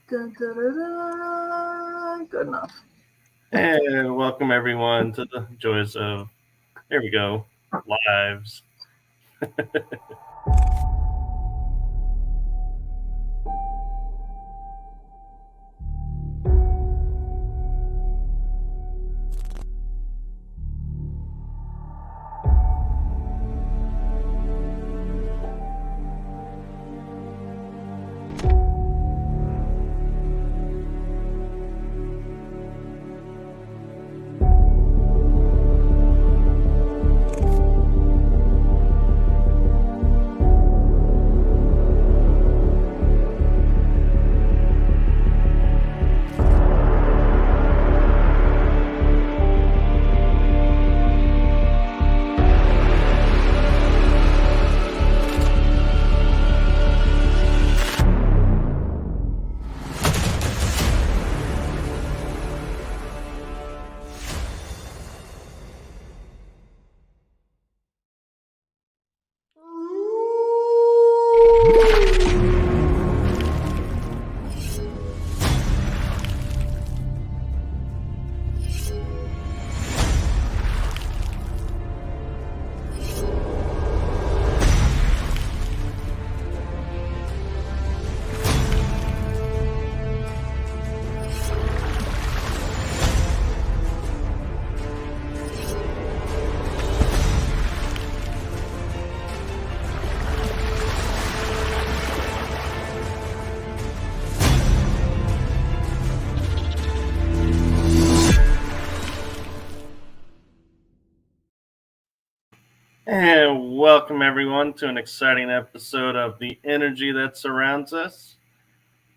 Dun, dun, dun, dun. Good enough. And welcome everyone to the joys of, here we go, lives. And welcome everyone to an exciting episode of The Energy That Surrounds Us.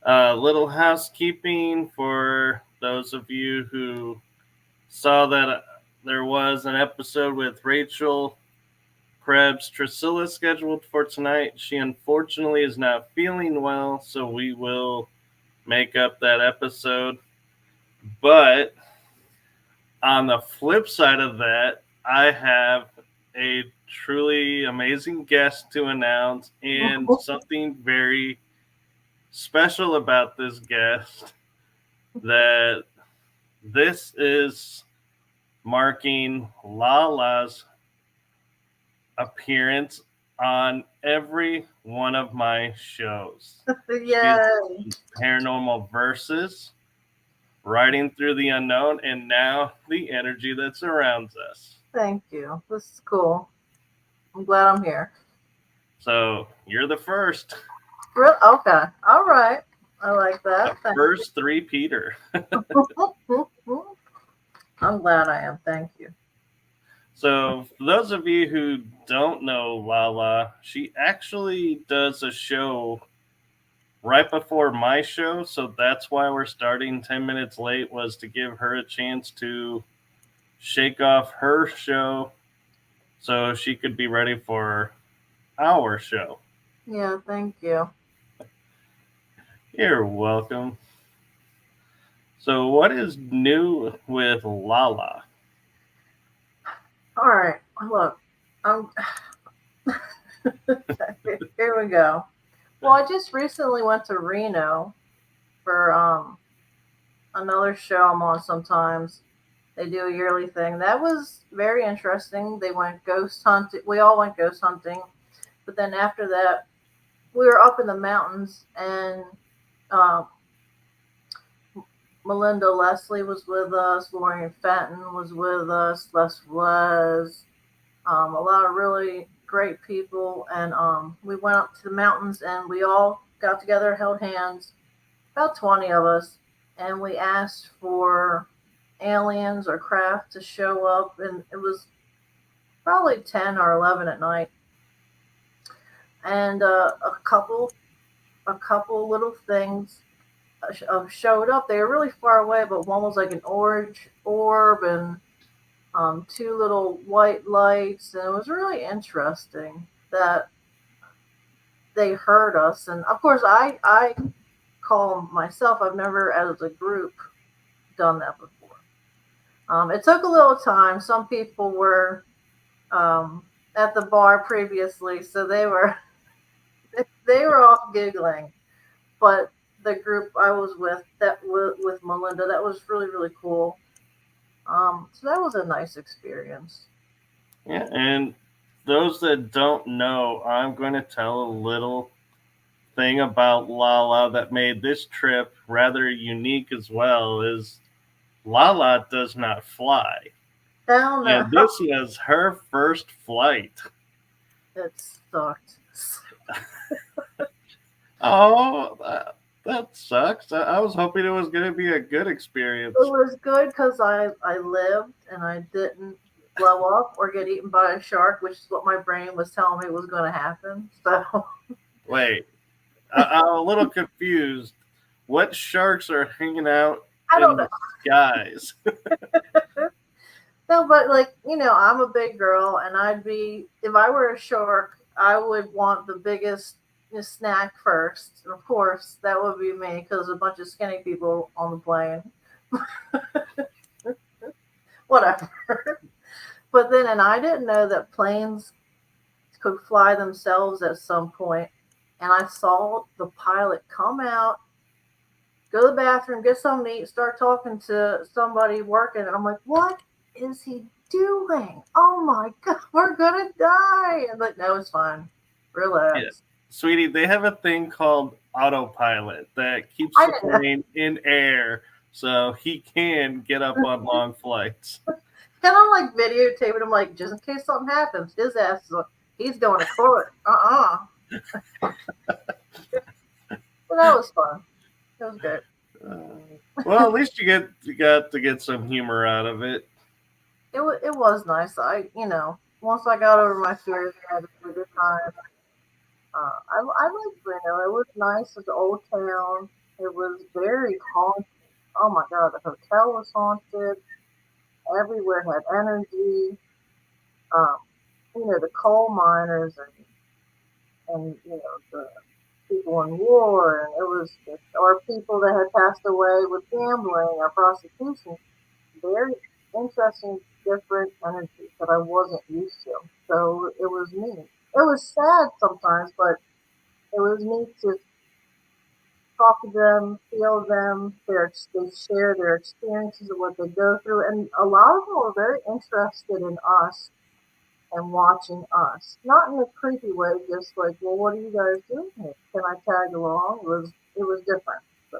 Little housekeeping for those of you who saw that there was an episode with Rachel Krebs Trisilla scheduled for tonight. She unfortunately is not feeling well, so we will make up that episode. But on the flip side of that, I have a truly amazing guest to announce and something very special about this guest, that this is marking LaLa's appearance on every one of my shows. Yay. Paranormal Versus, Riding Through the Unknown, and now The Energy That Surrounds Us. Thank you. This is cool. I'm glad I'm here. So you're the first. Okay. All right. I like that. The first three-peater. I'm glad I am. Thank you. So for those of you who don't know LaLa, she actually does a show right before my show. So that's why we're starting 10 minutes late, was to give her a chance to shake off her show so she could be ready for our show. Yeah, thank you. You're welcome. So what is new with LaLa? All right. Look, I'm. Here we go. Well, I just recently went to Reno for another show I'm on sometimes. They do a yearly thing. That was very interesting. They went ghost hunting. We all went ghost hunting. But then after that, we were up in the mountains, and um, Melinda Leslie was with us. Lorian Fenton was with us. Les was. A lot of really great people. And we went up to the mountains, and we all got together, held hands, about 20 of us, and we asked for aliens or craft to show up. And it was probably 10 or 11 at night. And a couple little things showed up. They were really far away, but one was like an orange orb, and two little white lights, and it was really interesting that they heard us. And of course, I call myself. I've never, as a group, done that before. It took a little time. Some people were at the bar previously, so they were they were off giggling. But the group I was with, with Melinda, that was really really cool. So that was a nice experience. Yeah, and those that don't know, I'm going to tell a little thing about LaLa that made this trip rather unique as well. Is LaLa does not fly, Down there, and this was her first flight. it sucked. Oh, that sucks. I was hoping it was going to be a good It experience. was good because I lived and I didn't blow up or get eaten by a shark, which is what my brain was telling me was going to happen. So Wait, I'm a little confused. What sharks are hanging out I don't in know. the skies? No, but like I'm a big girl, and I'd be if I were a shark, I would want the biggest snack first. And of course, that would be me because a bunch of skinny people on the plane. Whatever. But then, and I didn't know that planes could fly themselves at some point. And I saw the pilot come out, go to the bathroom, get something to eat, start talking to somebody working. And I'm like, what is he doing? Oh my God, we're going to die. And like, no, it's fine. Yeah, Relax. sweetie, they have a thing called autopilot that keeps I the didn't know. plane in air so he can get up on long flights. And I'm like videotaping him, like, just in case something happens, his ass is like, he's going to court. So that was fun. It was good. Uh, well, at least you got to get some humor out of it. It was nice. Once I got over my fears, I had a good time. I liked Reno. It was nice. It's an old town. It was very haunted. Oh my God, the hotel was haunted. Everywhere had energy. Um, the coal miners and the people in war, and it was just, or people that had passed away with gambling or prostitution. Very interesting, different energies that I wasn't used to. So it was neat. It was sad sometimes, but it was neat to talk to them, feel them. They share their experiences of what they go through, and a lot of them were very interested in us and watching us. Not in a creepy way, just like, well, what are you guys doing here? Can I tag along? It was different. So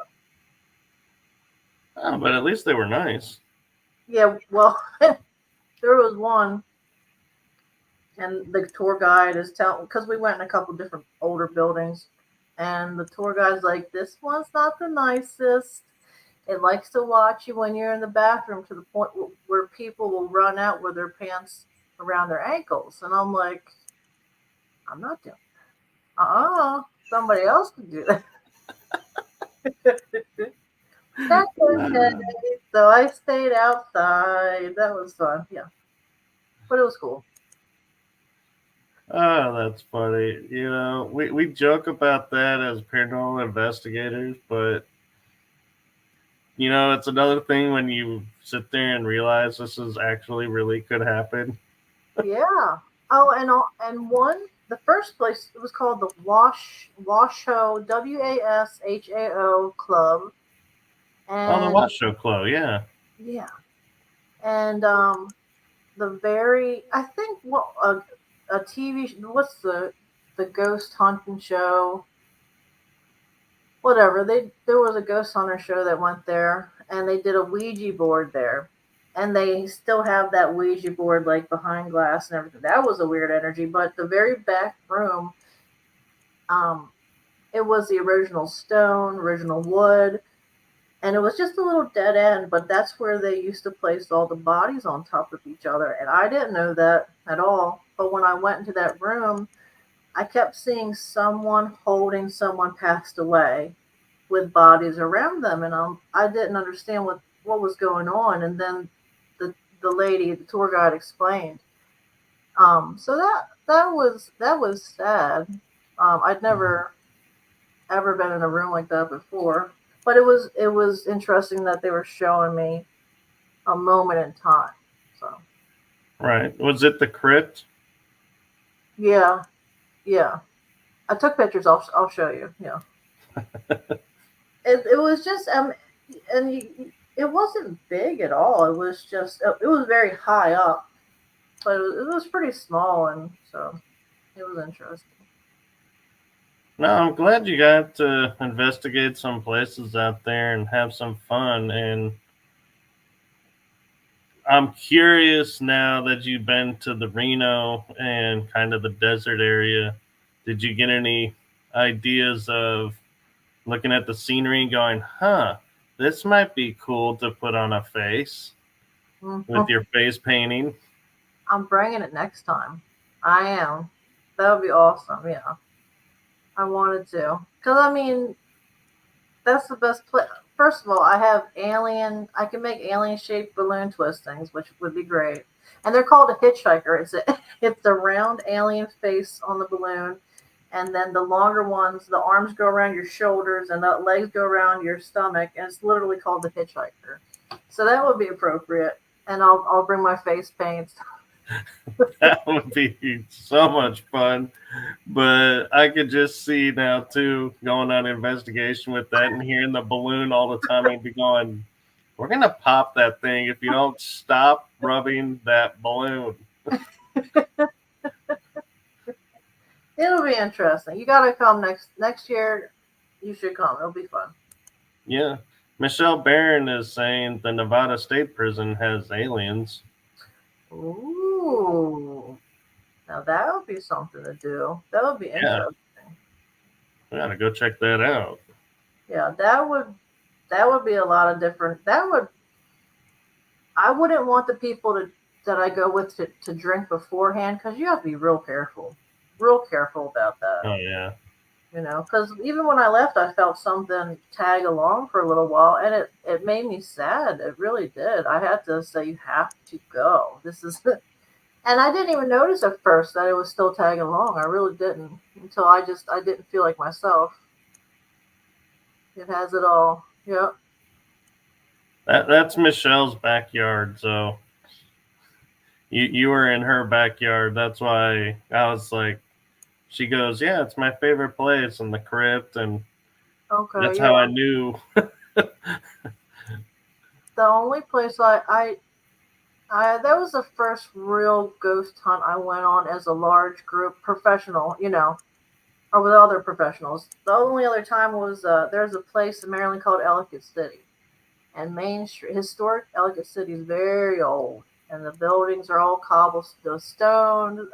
Oh, but at least they were nice. yeah, well, there was one, and the tour guide is telling because we went in a couple different older buildings, and the tour guide's like, "This one's not the nicest. It likes to watch you when you're in the bathroom to the point where people will run out with their pants around their ankles." And I'm like, "I'm not doing. Somebody else could do that." That's okay. So I stayed outside. That was fun. Yeah, but it was cool. Oh, that's funny. We joke about that as paranormal investigators, but it's another thing when you sit there and realize this is actually really could happen. Yeah. Oh, and one the first place it was called the Washoe WASHAO Club, Oh, the and Watch Show Club, yeah. yeah, and the very I think what a TV what's the ghost hunting show whatever they there was a ghost hunter show that went there and they did a Ouija board there. And they still have that Ouija board like behind glass and everything. That was a weird energy. But the very back room, um, it was the original stone, original wood, and it was just a little dead end. But that's where they used to place all the bodies on top of each other. And I didn't know that at all. But when I went into that room, I kept seeing someone holding someone passed away with bodies around them, and I didn't understand what was going on. And then the lady, the tour guide, explained. So that was sad. I'd never ever been in a room like that before, but it was interesting that they were showing me a moment in time. So Right. Was it the crypt? yeah, yeah. I took pictures. I'll show you. Yeah. it was just and it wasn't big at all. It was just it was very high up, but it was pretty small, and so it was interesting. No, I'm glad you got to investigate some places out there and have some fun. And I'm curious now that you've been to the Reno and kind of the desert area. Did you get any ideas of looking at the scenery and going, huh, this might be cool to put on a face with Mhm. your face painting? I'm bringing it next time. I am. That would be awesome. Yeah, I wanted to, because I mean that's the best place. First of all, I have alien. I can make alien-shaped balloon twistings, which would be great. And they're called a hitchhiker. It's a round alien face on the balloon, and then the longer ones, the arms go around your shoulders, and the legs go around your stomach, and it's literally called the hitchhiker. So that would be appropriate. And I'll bring my face paints. That would be so much fun. But I could just see now too going on investigation with that and hearing the balloon all the time and be going, we're gonna pop that thing if you don't stop rubbing that balloon. It'll be interesting. You got to come next year. You should come. It'll be fun. Yeah. Michelle Barron is saying the Nevada State Prison has aliens. Ooh. Now that would be something to do. That would be Yeah, interesting. we gotta go check that out. Yeah, that would be a lot of different. That would I wouldn't want the people that I go with to drink beforehand because you have to be real careful about that. Oh yeah. Because even when I left, I felt something tag along for a little while, and it made me sad. It really did. I had to say, you have to go. This is, and I didn't even notice at first that it was still tagging along. I really didn't until I didn't feel like myself. It has it all. Yep. That's Michelle's backyard, so you were in her backyard. That's why I was like, she goes, yeah, it's my favorite place in the crypt, and Okay. that's how I Yeah. knew. The only place I that was the first real ghost hunt I went on as a large group professional. Or with other professionals. The only other time was there's a place in Maryland called Ellicott City, and Main Street, historic Ellicott City is very old, and the buildings are all cobblestone.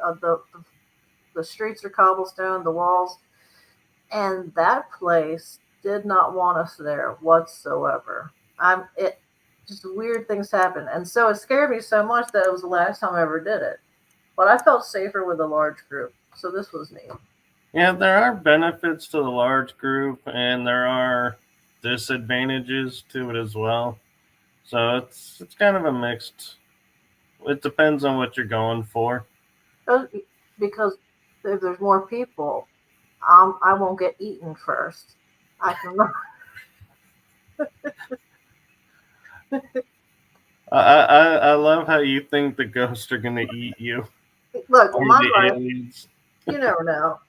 The streets are cobblestone, the walls, and that place did not want us there whatsoever. It just weird things happened, and so it scared me so much that it was the last time I ever did it. But I felt safer with a large group, so this was neat. Yeah, there are benefits to the large group, and there are disadvantages to it as well. So it's kind of a mixed. It depends on what you're going for. Because if there's more people, I won't get eaten first. I can I love how you think the ghosts are gonna eat you look or in my the life. aliens. You never know.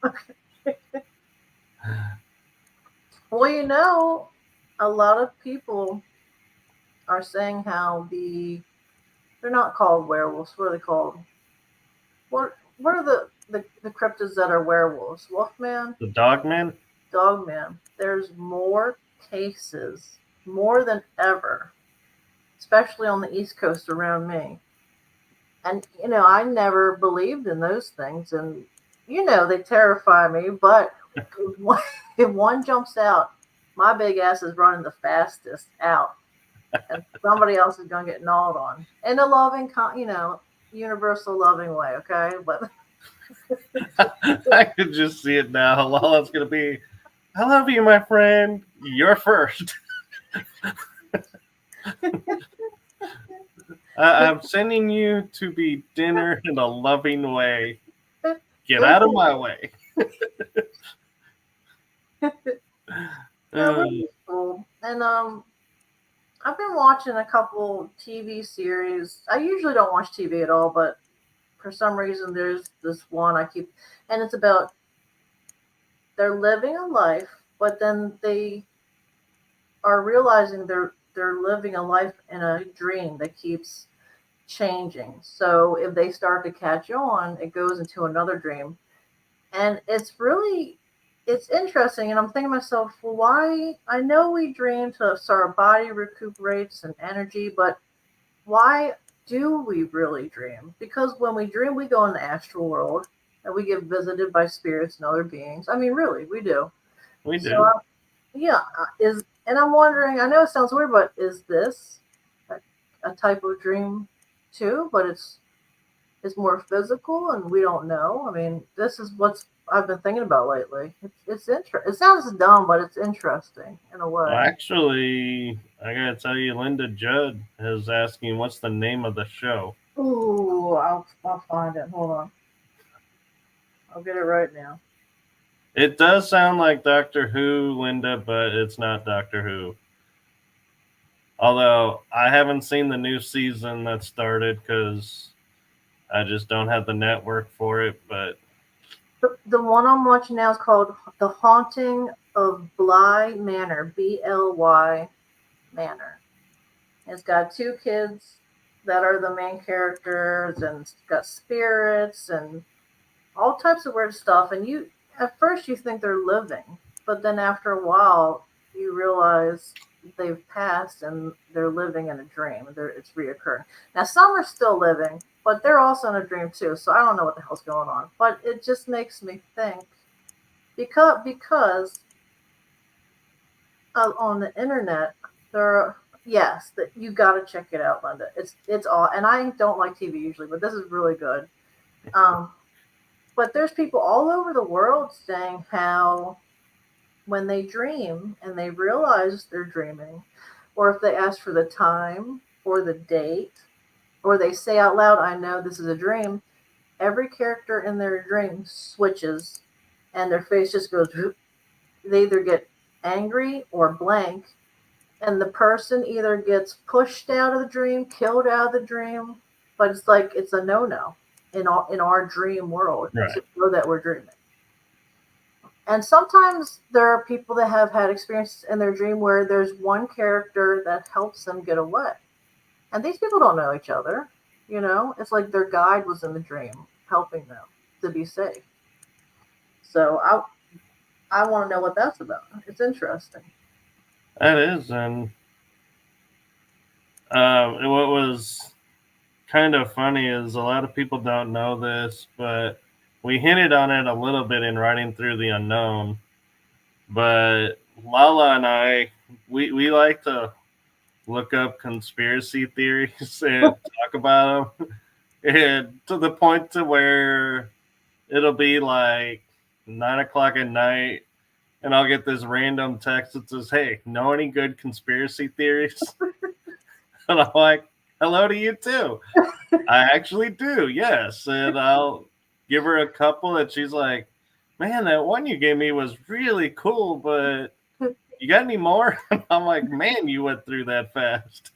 Well, a lot of people are saying how they're not called werewolves. What are they called? What are the cryptids that are werewolves? Wolfman, The dogman. Dogman. There's more cases, more than ever, especially on the East Coast around me. And I never believed in those things, and they terrify me. But if one, if one jumps out, my big ass is running the fastest out, and somebody else is going to get gnawed on in a loving, universal loving way. Okay, but I could just see it now. LaLa's gonna be, I love you, my friend. You're first. I'm sending you to be dinner in a loving way. Get it'll out of be, my way. it'll Uh, be cool. And I've been watching a couple TV series. I usually don't watch TV at all, but for some reason there's this one I keep, and it's about they're living a life, but then are realizing they're living a life in a dream that keeps changing. So if they start to catch on, it goes into another dream. And it's interesting. And I'm thinking to myself, well, why? I know we dream so our body recuperates and energy, but why do we really dream? Because when we dream, we go in the astral world and we get visited by spirits and other beings. I mean, really, we do. We So, do. yeah, and I'm wondering. I know it sounds weird, but is this a type of dream too? But it's more physical, and we don't know. I mean, this is what's I've been thinking about lately. It's interesting. It sounds dumb, but it's interesting in a Well, way. actually, I gotta tell you, Linda Judd is asking what's the name of the show. Ooh, I'll find it. Hold on, I'll get it right now. It does sound like Doctor Who, Linda, but it's not Doctor Who. Although I haven't seen the new season that started because I just don't have the network for it. But The one I'm watching now is called The Haunting of Bly Manor, Bly Manor. It's got two kids that are the main characters, and it's got spirits and all types of weird stuff. And you, at first, you think they're living, but then after a while, you realize they've passed and they're living in a dream. It's reoccurring. Now, some are still living, but they're also in a dream too. So I don't know what the hell's going on. But it just makes me think because on the internet there are, yes, that you got to check it out, Linda. It's all, and I don't like TV usually, but this is really good. Um, but there's people all over the world saying how when they dream and they realize they're dreaming, or if they ask for the time or the date, or they say out loud, I know this is a dream, every character in their dream switches and their face just goes, they either get angry or blank, and the person either gets pushed out of the dream, killed out of the dream, but it's like it's a no-no in our dream world right, to know that we're dreaming. And sometimes there are people that have had experiences in their dream where there's one character that helps them get away. And these people don't know each other. It's like their guide was in the dream helping them to be safe. So I want to know what that's about. It's interesting. that is. And what was kind of funny is a lot of people don't know this, but we hinted on it a little bit in Writing Through the Unknown. But LaLa and I, we like to look up conspiracy theories and talk about them, and to the point to where it'll be like 9 o'clock at night, and I'll get this random text that says, "Hey, know any good conspiracy theories?" And I'm like, "Hello to you too." I actually do, yes. And I'll give her a couple, and she's like, "Man, that one you gave me was really cool, but you got any more?" And I'm like, "Man, you went through that fast."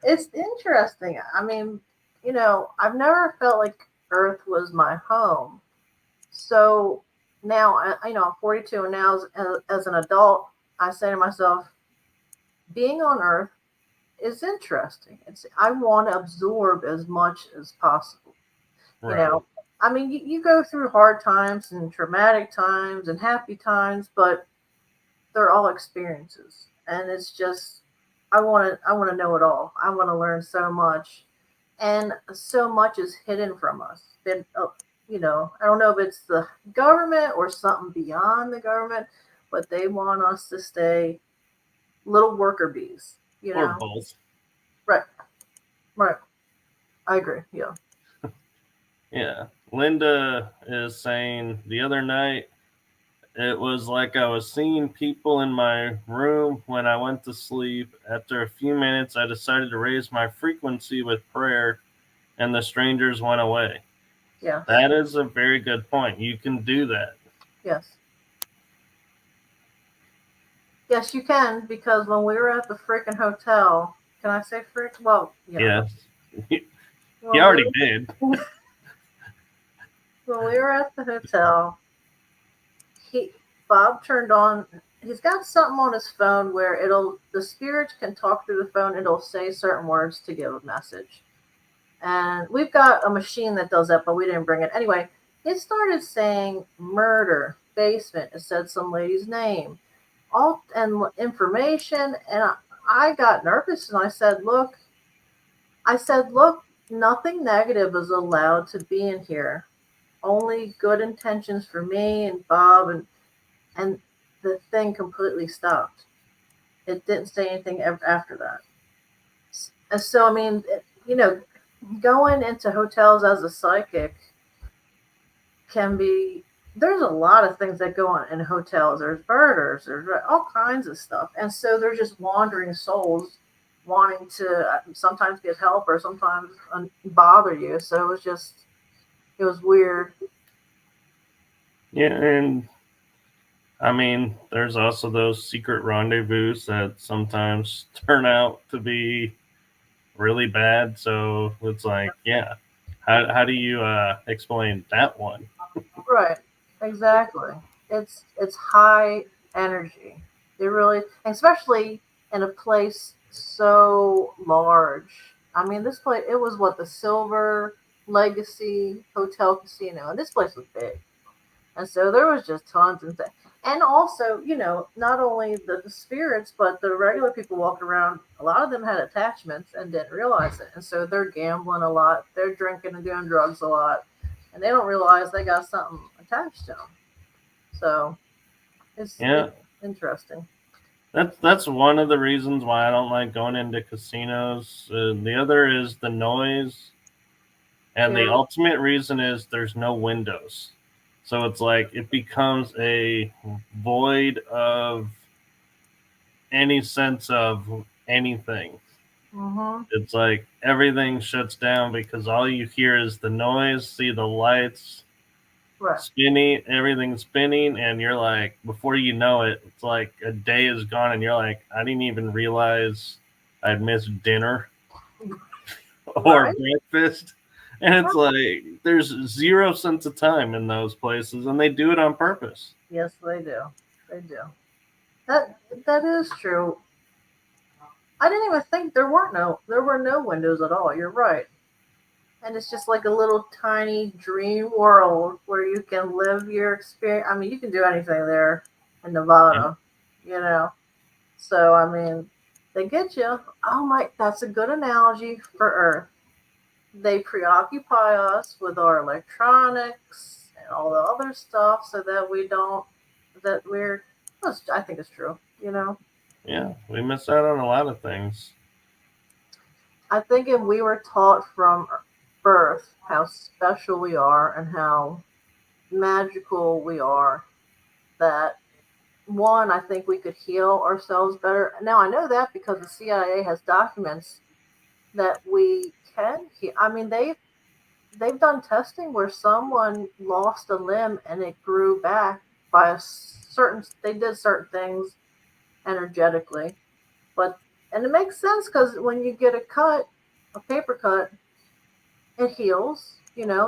It's interesting. I mean, I've never felt like Earth was my home. So now, I'm 42, and now as an adult, I say to myself, being on Earth is interesting. I want to absorb as much as possible. You Right. know, I mean, you go through hard times and traumatic times and happy times, but they're all experiences, and it's just I want to know it all. I want to learn so much, and so much is hidden from us. Then, I don't know if it's the government or something beyond the government, but they want us to stay little worker bees. Or both. Right, right. I agree. Yeah. Yeah. Linda is saying the other night it was like I was seeing people in my room when I went to sleep. After a few minutes, I decided to raise my frequency with prayer, and the strangers went away. Yes. That is a very good point. You can do that. Yes. Yes, you can, because when we were at the freaking hotel, can I say freak? Well, Yes. When You already did. when we were at the hotel, he Bob turned on he's got something on his phone where the spirits can talk through the phone. It'll say certain words to give a message. And we've got a machine that does that, but we didn't bring it. Anyway, it started saying murder, basement. It said some lady's name, all and information. And I got nervous and I said, look, nothing negative is allowed to be in here. Only good intentions for me and Bob, and the thing completely stopped. It didn't say anything after that. And so, I mean, going into hotels as a psychic can be, there's a lot of things that go on in hotels. There's murders, there's all kinds of stuff. And so they're just wandering souls wanting to sometimes get help or sometimes bother you. So it was weird. Yeah, and I mean, there's also those secret rendezvous that sometimes turn out to be really bad. So it's like, yeah, how do you explain that one? Right. Exactly. It's high energy. It really, especially in a place so large. I mean, this place, it was what, the Silver Legacy Hotel Casino, and this place was big. And so there was just tons and things. And also, not only the spirits, but the regular people walking around, a lot of them had attachments and didn't realize it. And so they're gambling a lot, they're drinking and doing drugs a lot, and they don't realize they got something attached to them. So Yeah, it's interesting. that's one of the reasons why I don't like going into casinos. The other is the noise, and the Yeah. ultimate reason is there's no windows. So it's like it becomes a void of any sense of anything. Mm-hmm. It's like everything shuts down because all you hear is the noise, see the lights Right. spinning, everything's spinning, and you're like, before you know it, it's like a day is gone, and you're like, I didn't even realize I'd missed dinner or Right. breakfast. And it's like there's zero sense of time in those places, and they do it on purpose. Yes, they do. They do. That is true. I didn't even think there were no windows at all. You're right. And it's just like a little tiny dream world where you can live your experience. I mean, you can do anything there in Yeah. Nevada, you know. So I mean, they get you. Oh my, that's a good analogy for Earth. They preoccupy us with our electronics and all the other stuff, so that we don't that we're. I think it's true. Yeah, we miss out on a lot of things. I think if we were taught from birth how special we are and how magical we are, that one, I think we could heal ourselves better. Now I know that because the CIA has documents that we can heal. I mean, they've done testing where someone lost a limb and it grew back by a certain. They did certain things energetically, but and it makes sense because when you get a paper cut, it heals.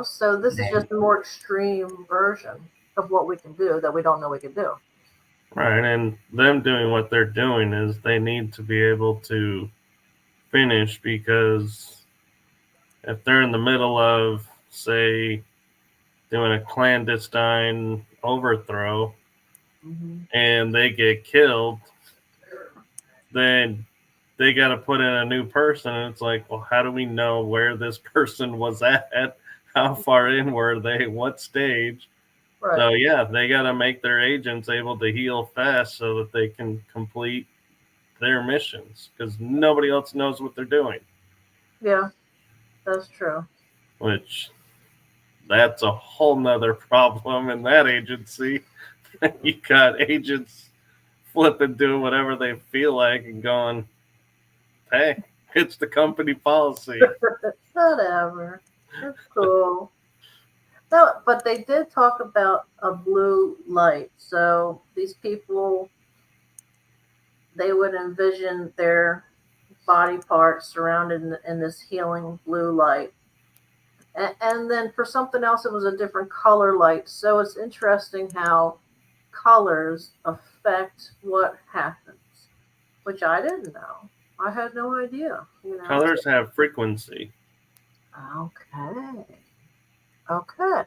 So this is just a more extreme version of what we can do that we don't know we can do. Right, and them doing what they're doing is they need to be able to finish because if they're in the middle of, say, doing a clandestine overthrow Mm-hmm. and they get killed, then they got to put in a new person. And it's like, well, how do we know where this person was at? How far in were they? What stage? Right. So, yeah, they got to make their agents able to heal fast so that they can complete their missions because nobody else knows what they're doing, Yeah, that's true. which that's a whole nother problem in that agency. You got agents flipping doing whatever they feel like and going, hey, it's the company policy. Whatever. It's cool. No, but they did talk about a blue light. So these people, they would envision their body parts surrounded in this healing blue light. And then for something else, it was a different color light. So it's interesting how colors affect what happens, which I didn't know. I had no idea. Colors have frequency. Okay. Okay.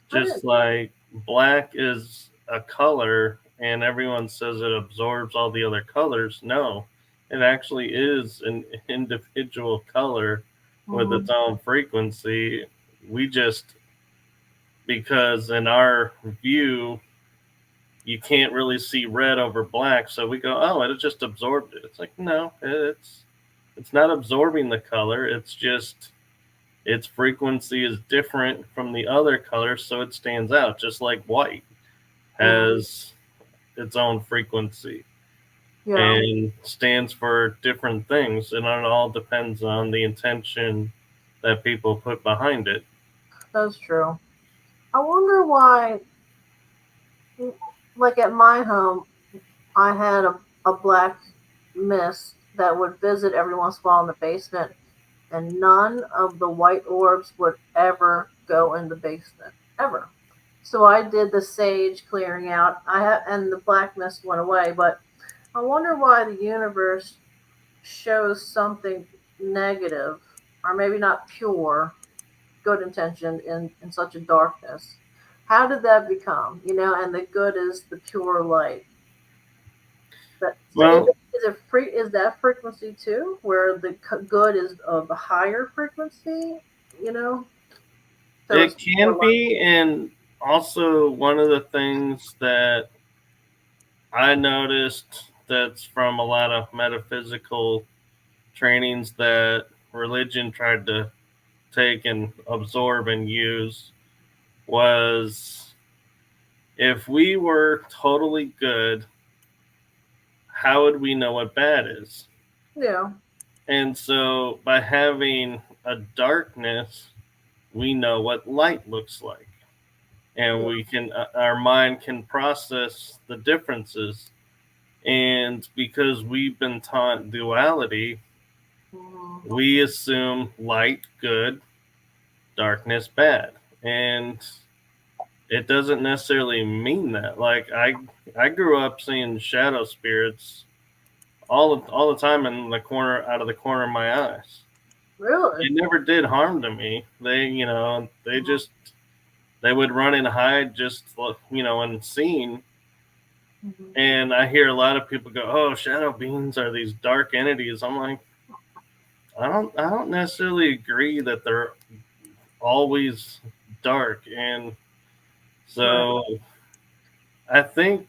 Just like black is a color and everyone says it absorbs all the other colors. No, it actually is an individual color with its own frequency. We just, because in our view, you can't really see red over black, so we go, oh, it just absorbed it. It's like, no, it's not absorbing the color. It's just its frequency is different from the other colors, so it stands out. Just like white has its own frequency and stands for different things, and it all depends on the intention that people put behind it. That's true. I wonder why, like at my home, I had a black mist that would visit every once in a while in the basement, and none of the white orbs would ever go in the basement, ever. So I did the sage clearing out. And the black mist went away, but I wonder why the universe shows something negative, or maybe not pure, good intention in such a darkness. How did that become? And the good is the pure light. So Well, is that frequency too, where the good is of a higher frequency? You know, so it it's more can light. be, and also one of the things that I noticed that's from a lot of metaphysical trainings that religion tried to take and absorb and use was, if we were totally good, how would we know what bad is? Yeah. And so by having a darkness, we know what light looks like. And Yeah. we can, our mind can process the differences. And because we've been taught duality, we assume light good, darkness bad. And it doesn't necessarily mean that. Like I grew up seeing shadow spirits all the time in the corner out of the corner of my eyes. Really? It never did harm to me. They would run and hide just unseen. And I hear a lot of people go, "Oh, shadow beings are these dark entities." I'm like, I don't necessarily agree that they're always dark, and so I think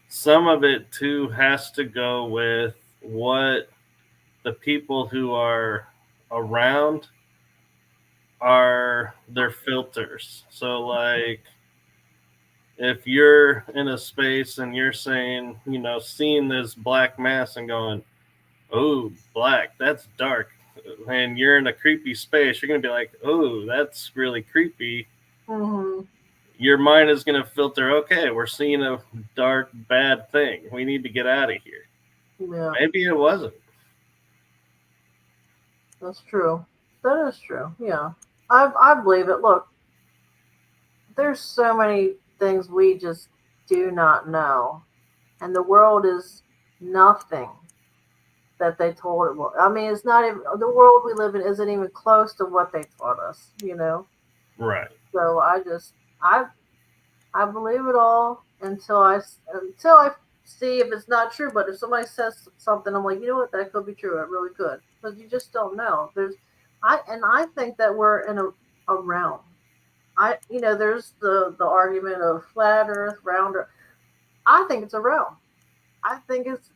some of it too has to go with what the people who are around are their filters. So like if you're in a space and you're saying, seeing this black mass and going, "Oh, black, that's dark," and you're in a creepy space, you're gonna be like, "Oh, that's really creepy." Your mind is gonna filter, okay, we're seeing a dark, bad thing. We need to get out of here. Yeah. Maybe it wasn't. That's true. That is true. Yeah. I believe it. Look, there's so many things we just do not know, and the world is nothing that they told it was. I mean, it's not even the world we live in isn't even close to what they taught us. Right. So I believe it all until I see if it's not true. But if somebody says something, I'm like, you know what, that could be true. It really could, because you just don't know. I think that we're in a realm. There's the argument of flat Earth, round Earth. I think it's a realm. I think it's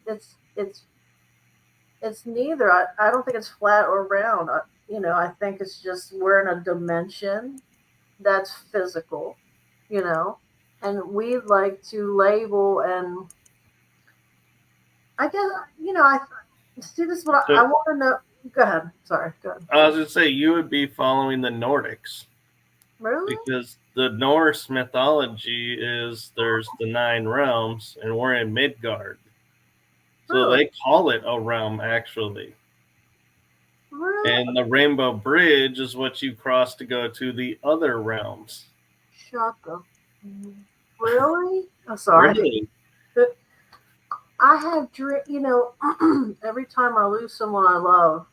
neither. I don't think it's flat or round. I think it's just we're in a dimension that's physical, you know, and we like to label and I guess I see this. What I So want to know. Go ahead. Sorry. Go ahead. I was gonna say you would be following the Nordics, Really? because the Norse mythology is there's the 9 realms and we're in Midgard. So Really? they call it a realm actually. Really? And the Rainbow Bridge is what you cross to go to the other realms. Shut up. Mhm. Really? I'm sorry. Really? I have every time I lose someone I love,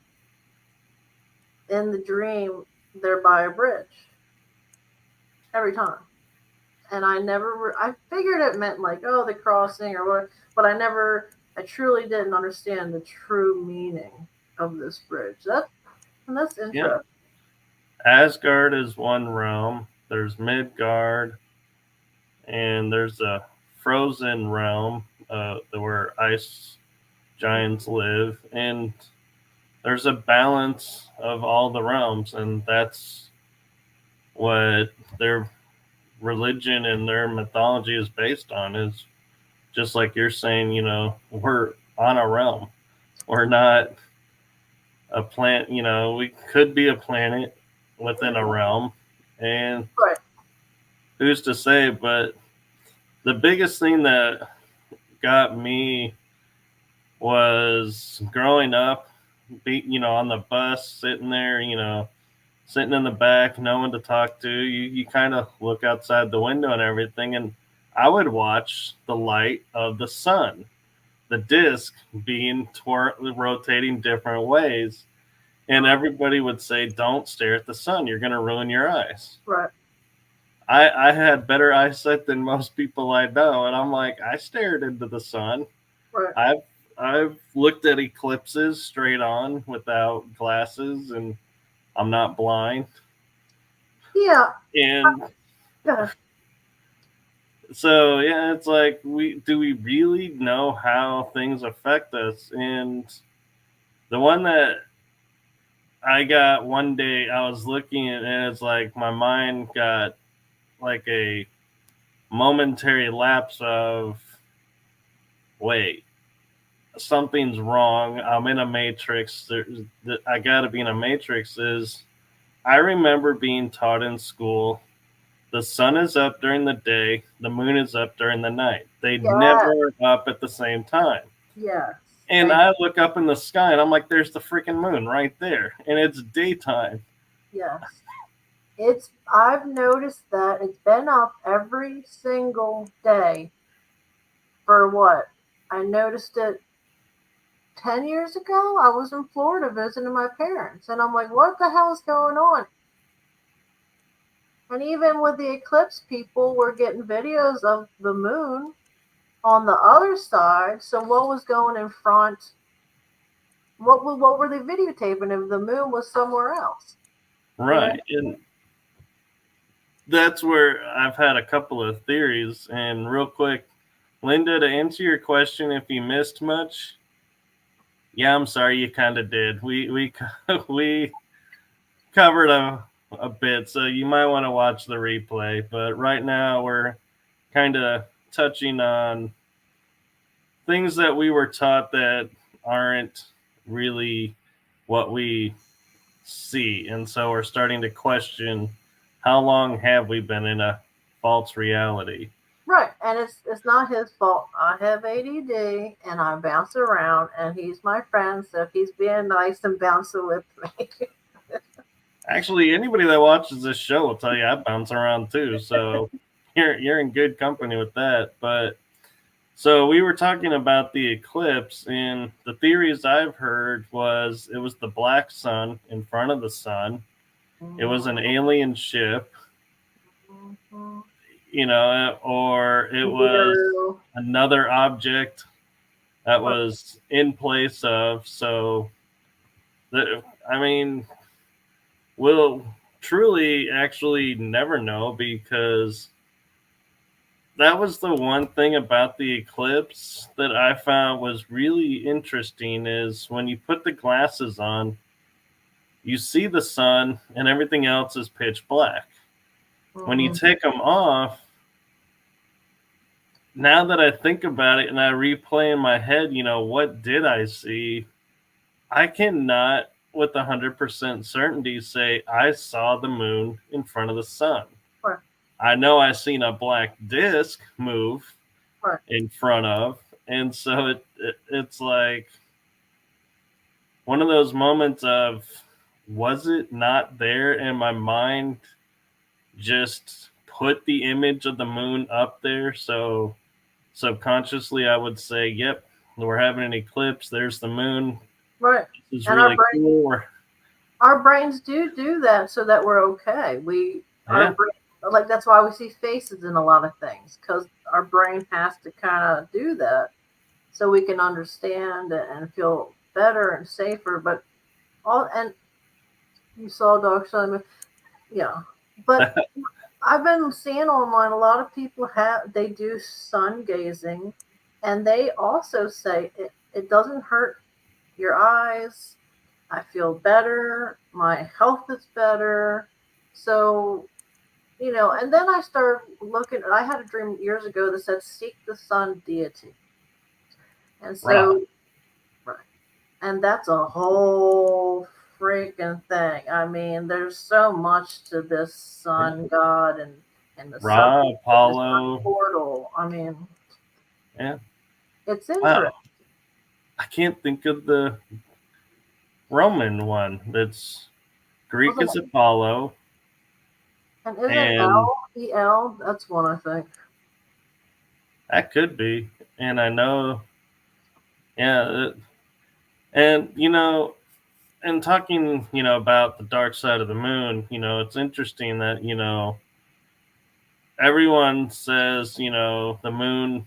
in the dream, they're by a bridge. Every time. And I figured it meant like, oh, the crossing or what, but I truly didn't understand the true meaning of this bridge. That's Yeah. interesting. Asgard is one realm. There's Midgard, and there's a frozen realm where ice giants live, and there's a balance of all the realms, and that's what their religion and their mythology is based on. Is just like you're saying, we're on a realm. We're not a planet. We could be a planet within a realm, and Right. who's to say? But the biggest thing that got me was growing up, on the bus, sitting there, sitting in the back, no one to talk to. You kind of look outside the window and everything, and I would watch the light of the sun, the disc being rotating different ways, and everybody would say, "Don't stare at the sun; you're going to ruin your eyes." Right. I had better eyesight than most people I know, and I'm like, I stared into the sun. Right. I've looked at eclipses straight on without glasses, and I'm not blind. Yeah. And Yeah. so yeah, it's like we really know how things affect us? And the one that I got one day, I was looking at, and it's like my mind got like a momentary lapse of, wait, something's wrong. I'm in a matrix. I got to be in a matrix. Is I remember being taught in school, the sun is up during the day, the moon is up during the night. They Yeah. never are up at the same time. Yes. And I look up in the sky and I'm like, there's the freaking moon right there. And it's daytime. Yes. I've noticed that it's been up every single day for what? I noticed it 10 years ago. I was in Florida visiting my parents, and I'm like, what the hell is going on? And even with the eclipse, people were getting videos of the moon on the other side. So what was going in front? What were they videotaping if the moon was somewhere else? Right. And that's where I've had a couple of theories. And real quick, Linda, to answer your question, if you missed much, yeah, I'm sorry, you kind of did. We we covered a bit, so you might want to watch the replay. But right now, we're kind of touching on things that we were taught that aren't really what we see, and so we're starting to question, how long have we been in a false reality? Right, and it's not his fault. I have ADD and I bounce around, and he's my friend, so he's being nice and bouncing with me. Actually, anybody that watches this show will tell you I bounce around too, so you're in good company with that. But so we were talking about the eclipse, and the theories I've heard was it was the black sun in front of the sun. It was an alien ship, or it was No. another object that was in place of. So, I mean, we'll truly actually never know, because that was the one thing about the eclipse that I found was really interesting, is when you put the glasses on, you see the sun and everything else is pitch black. When you take them off, now that I think about it and I replay in my head, what did I see? I cannot with 100% certainty say I saw the moon in front of the sun. Right. I know I seen a black disc move Right. in front of, and so it's like one of those moments of, was it not there and my mind just put the image of the moon up there. So subconsciously, I would say, yep, we're having an eclipse. There's the moon. Right. This is And really cool. our brains do that so that we're okay. Our brain, like that's why we see faces in a lot of things, because our brain has to kind of do that so we can understand and feel better and safer. But and you saw Dark Side of the Moon, yeah. But I've been seeing online a lot of people they do sun gazing, and they also say it doesn't hurt your eyes. I feel better. My health is better. So, and then I started looking. I had a dream years ago that said, seek the sun deity. And so, right. And that's a whole freaking thing. I mean, there's so much to this sun god and the Ra, sun, Apollo portal. I mean, it's interesting. Wow. I can't think of the Roman one. That's Greek is Apollo. And isn't El? That's one, I think. That could be. And I know, and and talking, about the dark side of the moon, it's interesting that, everyone says, the moon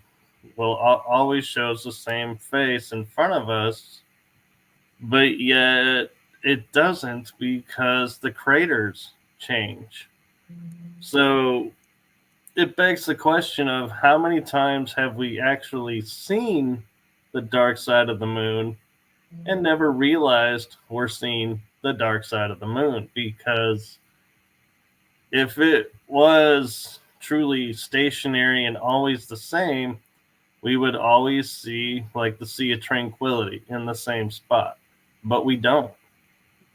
will always shows the same face in front of us, but yet it doesn't, because the craters change. So it begs the question of how many times have we actually seen the dark side of the moon and never realized we're seeing the dark side of the moon? Because if it was truly stationary and always the same, we would always see like the Sea of Tranquility in the same spot. But we don't.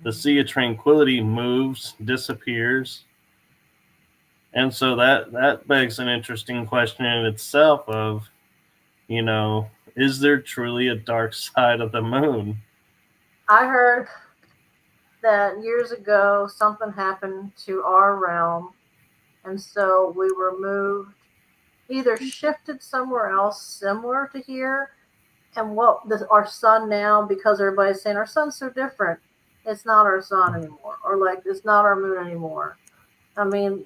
The Sea of Tranquility moves, disappears. And so that begs an interesting question in itself of, is there truly a dark side of the moon? I heard that years ago something happened to our realm, and so we were moved, either shifted somewhere else similar to here. And our sun now, because everybody's saying our sun's so different, it's not our sun anymore, or like it's not our moon anymore. I mean,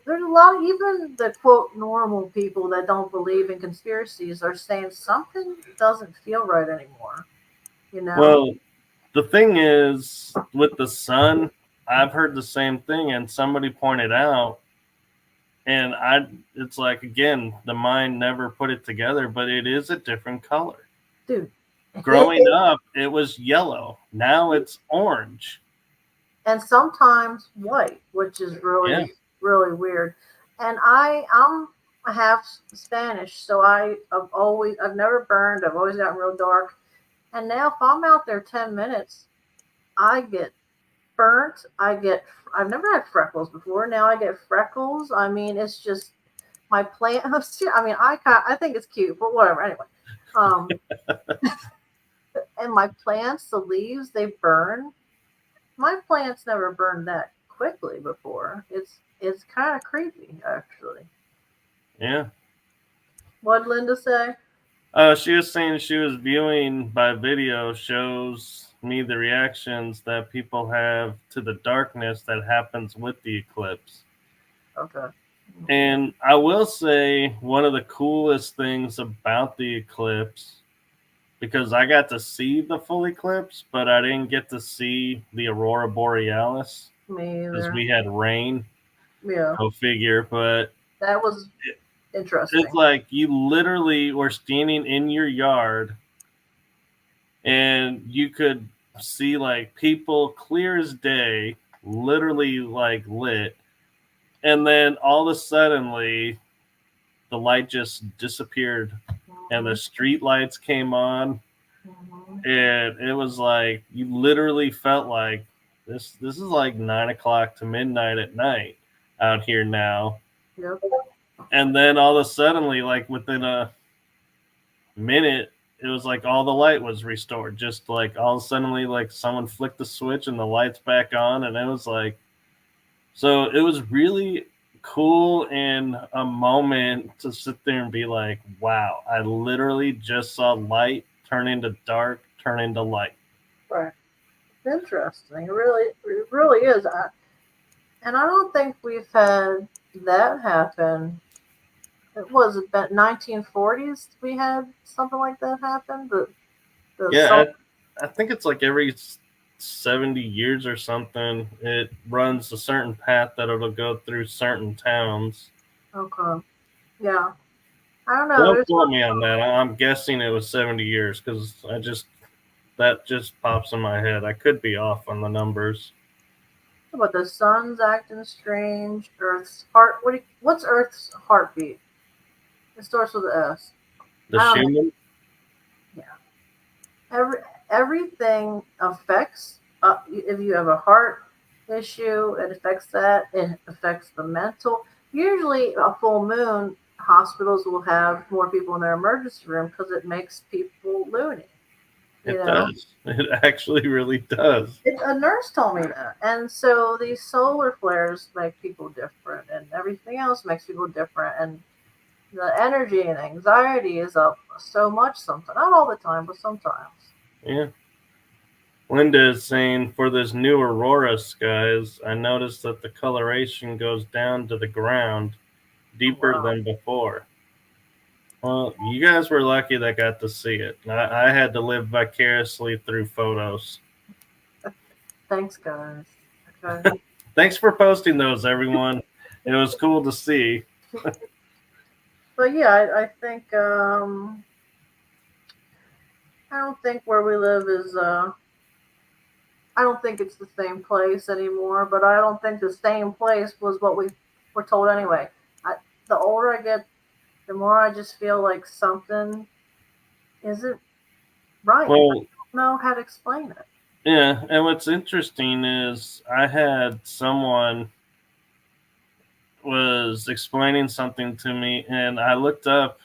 there's a lot, even the quote normal people that don't believe in conspiracies are saying something doesn't feel right anymore. Well, the thing is, with the sun, I've heard the same thing, and somebody pointed out, and it's like, again, the mind never put it together, but it is a different color. Dude. Growing up, it was yellow. Now it's orange. And sometimes white, which is really, really weird. And I'm half Spanish, so I've never burned. I've always gotten real dark. And now if I'm out there 10 minutes, I get burnt. I've never had freckles before. Now I get freckles. I mean, it's just my plant. I mean, I think it's cute, but whatever. Anyway, and my plants, the leaves, they burn. My plants never burned that quickly before. It's kind of creepy, actually. Yeah. What'd Linda say? She was saying she was viewing by video shows me the reactions that people have to the darkness that happens with the eclipse. Okay. And I will say one of the coolest things about the eclipse, because I got to see the full eclipse, but I didn't get to see the Aurora Borealis. Me either. Because we had rain. Yeah. Go figure. But that was interesting. It's like you literally were standing in your yard and you could see like people clear as day, literally like lit. And then all of a sudden, the light just disappeared and the street lights came on. And it was like you literally felt like this is like 9 o'clock to midnight at night out here now. Yep. And then all of a sudden, like within a minute, it was like all the light was restored. Just like all of a sudden, like someone flicked the switch and the lights back on, and it was like, so it was really cool in a moment to sit there and be like, wow, I literally just saw light turn into dark, turn into light. Right. Interesting. It really is. And I don't think we've had that happen. It was about 1940s we had something like that happen. The Yeah, soul. I think it's like every 70 years or something, it runs a certain path that it'll go through certain towns. Okay. Yeah. I don't know. Don't There's quote me on that. I'm guessing it was 70 years because that just pops in my head. I could be off on the numbers. but the sun's acting strange. Earth's heart. What's Earth's heartbeat? It starts with an S. The I don't know. Schumann? Yeah. Everything affects. If you have a heart issue, it affects that. It affects the mental. Usually, a full moon, hospitals will have more people in their emergency room because it makes people loony. You It know, does. It actually really does. a nurse told me that. And so these solar flares make people different, and everything else makes people different. And the energy and anxiety is up so much sometimes. Not all the time, but sometimes. Yeah. Linda is saying, for this new aurora skies, I noticed that the coloration goes down to the ground deeper Wow. than before. Well, you guys were lucky that got to see it. I had to live vicariously through photos. Thanks, guys. Okay. Thanks for posting those, everyone. It was cool to see. But yeah, I think I don't think where we live is I don't think it's the same place anymore. But I don't think the same place was what we were told anyway. The older I get, the more I just feel like something isn't right. I Well, don't know how to explain it. yeah, and what's interesting is I had someone was explaining something to me, and I looked up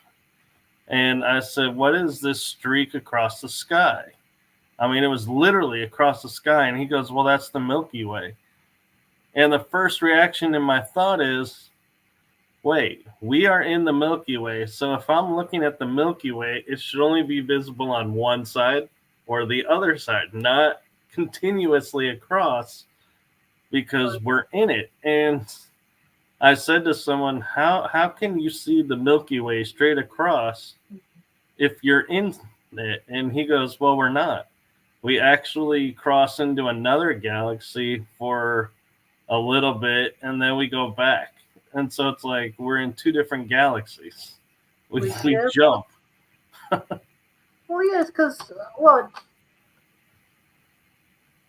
and I said, "What is this streak across the sky?" I mean, it was literally across the sky, and he goes, "Well, that's the Milky Way." And the first reaction in my thought is, wait, we are in the Milky Way. So if I'm looking at the Milky Way, it should only be visible on one side or the other side, not continuously across because we're in it. And I said to someone, how can you see the Milky Way straight across if you're in it? And he goes, well, we're not. We actually cross into another galaxy for a little bit and then we go back. And so it's like we're in two different galaxies. We Shift. jump. Well, yes, because what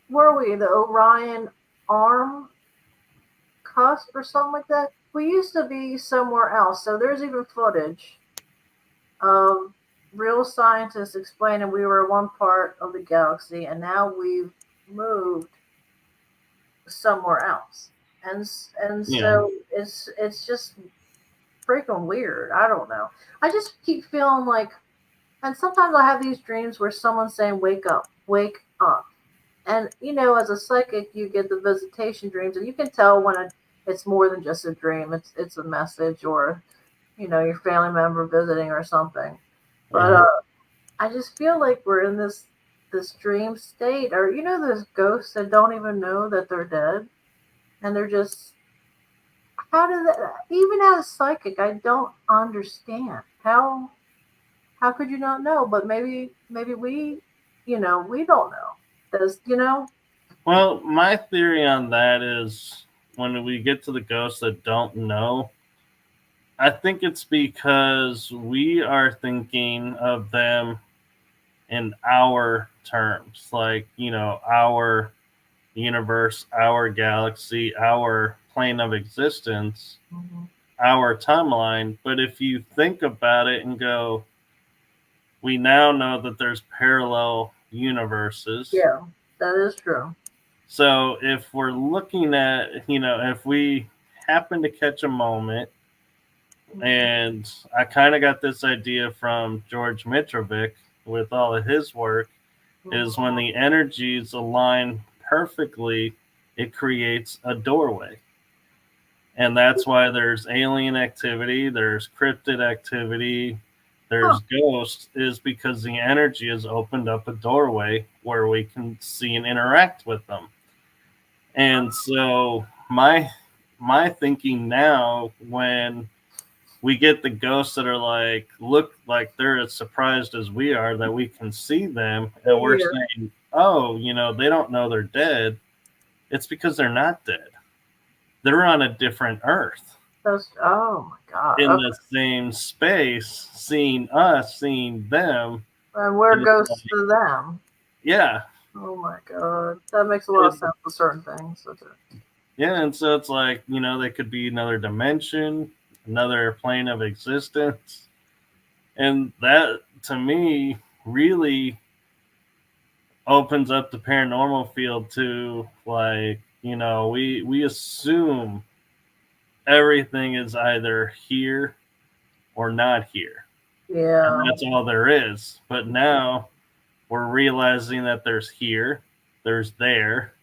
were we? The Orion arm cusp or something like that? We used to be somewhere else. So there's even footage of real scientists explaining we were one part of the galaxy and now we've moved somewhere else. And Yeah. so it's just freaking weird. I don't know. I just keep feeling like, and sometimes I have these dreams where someone's saying, "Wake up, wake up." And as a psychic, you get the visitation dreams, and you can tell when it's more than just a dream. It's a message, or your family member visiting or something. But Yeah. I just feel like we're in this dream state, or there's ghosts that don't even know that they're dead, and they're just how does that? Even as a psychic, I don't understand how could you not know? But maybe we don't know. Does. Well, my theory on that is when we get to the ghosts that don't know, I think it's because we are thinking of them in our terms, like, our universe, our galaxy, our plane of existence, Mhm. our timeline. But if you think about it and go, we now know that there's parallel universes. Yeah, that is true. So if we're looking at, if we happen to catch a moment, and I kind of got this idea from George Mitrovic with all of his work, is when the energies align perfectly, it creates a doorway. And that's why there's alien activity, there's cryptid activity, there's ghosts, is because the energy has opened up a doorway where we can see and interact with them. And so my thinking now, when we get the ghosts that are like, look like they're as surprised as we are that we can see them, and we're saying, oh, they don't know they're dead. It's because they're not dead. They're on a different earth. Oh my God. In the same space, seeing us, seeing them. And we're ghosts to them. Yeah. Oh my God. That makes a lot of sense with certain things. Yeah, and so it's like, they could be another dimension, another plane of existence. And that, to me, really opens up the paranormal field to, like, we assume everything is either here or not here. Yeah. And that's all there is. But now we're realizing that there's here, there's there,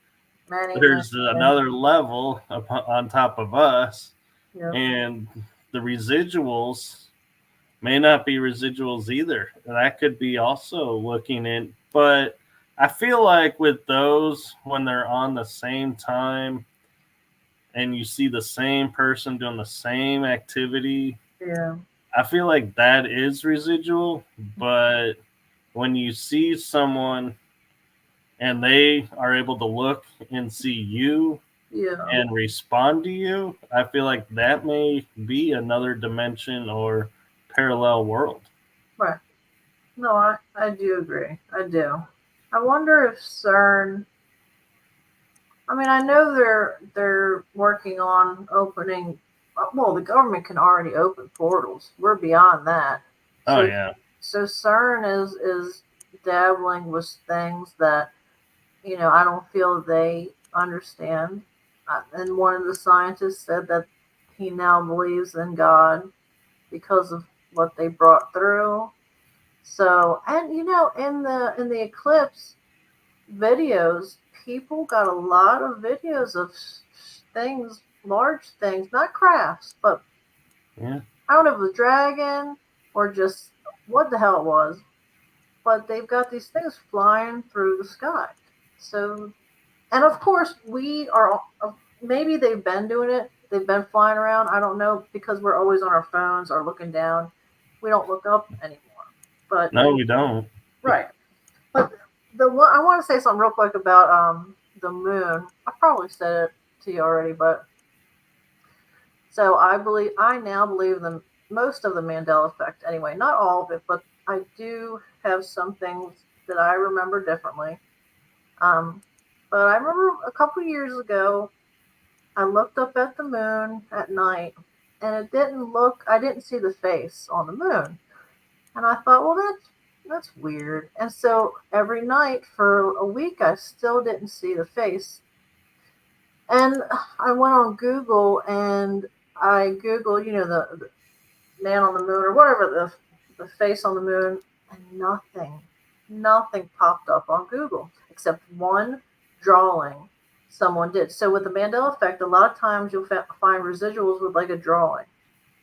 there's another level on top of us. Yep. And the residuals may not be residuals either. That could be also looking in. But I feel like with those, when they're on the same time and you see the same person doing the same activity, yeah, I feel like that is residual. But when you see someone and they are able to look and see you and respond to you, I feel like that may be another dimension or parallel world. Right. No, I do agree. I do. I wonder if CERN. I mean, I know they're working on opening. Well, the government can already open portals. We're beyond that. So, oh yeah. So CERN is dabbling with things that I don't feel they understand. And one of the scientists said that he now believes in God because of what they brought through. So, and in the eclipse videos, people got a lot of videos of things, large things, not crafts, but yeah. I don't know if it was a dragon or just what the hell it was, but they've got these things flying through the sky. So, and of course, we are, maybe they've been doing it. They've been flying around. I don't know, because we're always on our phones or looking down. We don't look up anymore. But no, we don't. Right. But I want to say something real quick about the moon. I probably said it to you already, but so I now believe most of the Mandela effect. Anyway, not all of it, but I do have some things that I remember differently. But I remember a couple years ago, I looked up at the moon at night, and I didn't see the face on the moon. And I thought, well, that's weird. And so every night for a week, I still didn't see the face. And I went on Google and I Googled, the man on the moon or whatever, the face on the moon, and nothing popped up on Google except one drawing someone did. So with the Mandela effect, a lot of times you'll find residuals with like a drawing,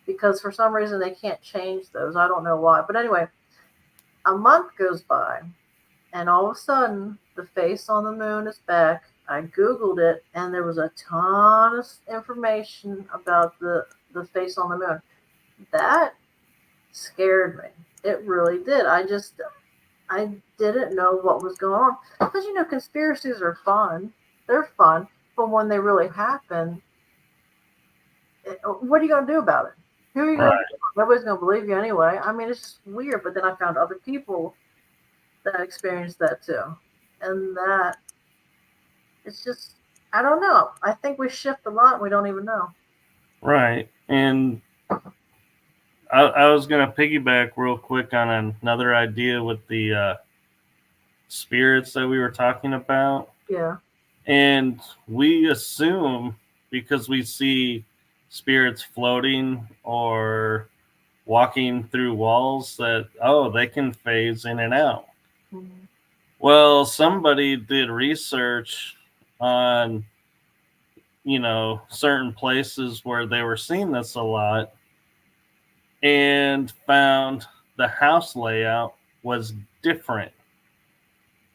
because for some reason they can't change those. I don't know why. But anyway, a month goes by and all of a sudden the face on the moon is back. I Googled it and there was a ton of information about the face on the moon. That scared me. It really did. I didn't know what was going on. Because, conspiracies are fun. They're fun. But when they really happen, what are you going to do about it? Who are you going to do? Nobody's going to believe you anyway. I mean, it's just weird. But then I found other people that experienced that too. And it's just, I don't know. I think we shift a lot and we don't even know. Right. And I was going to piggyback real quick on another idea with the spirits that we were talking about. Yeah. And we assume, because we see spirits floating or walking through walls, that, they can phase in and out. Mm-hmm. Well, somebody did research on certain places where they were seeing this a lot, and found the house layout was different.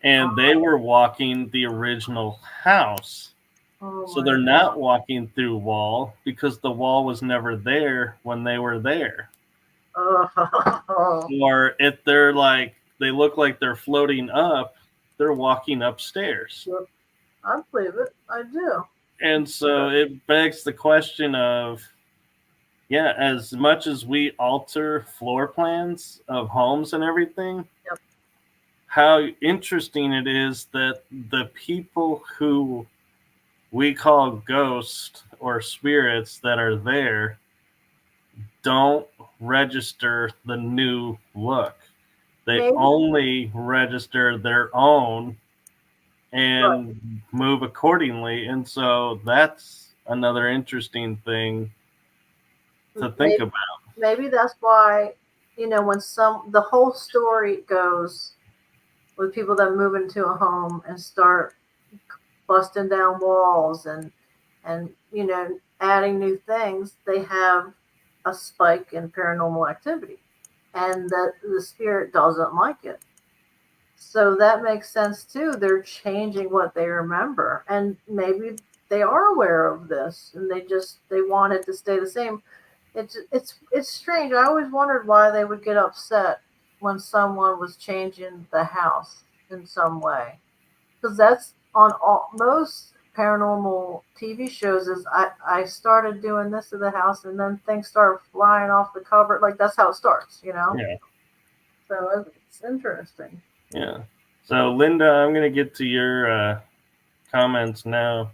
And they were walking the original house. Oh So my they're God. not walking through wall because the wall was never there when they were there. Oh. Or if they're like, they look like they're floating up, they're walking upstairs. Yep. I believe it. I do. And so it begs the question of, yeah, as much as we alter floor plans of homes and everything, Yep. how interesting it is that the people who we call ghosts or spirits that are there don't register the new look. They Maybe. only register their own Right. and move accordingly. And so that's another interesting thing to think Maybe. about. Maybe that's why, when the whole story goes with people that move into a home and start busting down walls and adding new things, they have a spike in paranormal activity, and that the spirit doesn't like it. So that makes sense too. They're changing what they remember, and maybe they are aware of this, and they want it to stay the same. It's strange. I always wondered why they would get upset when someone was changing the house in some way, because that's on most paranormal TV shows. Is I started doing this to the house, and then things start flying off the cover. Like that's how it starts, Yeah. So it's interesting. Yeah. So, Linda, I'm going to get to your comments now.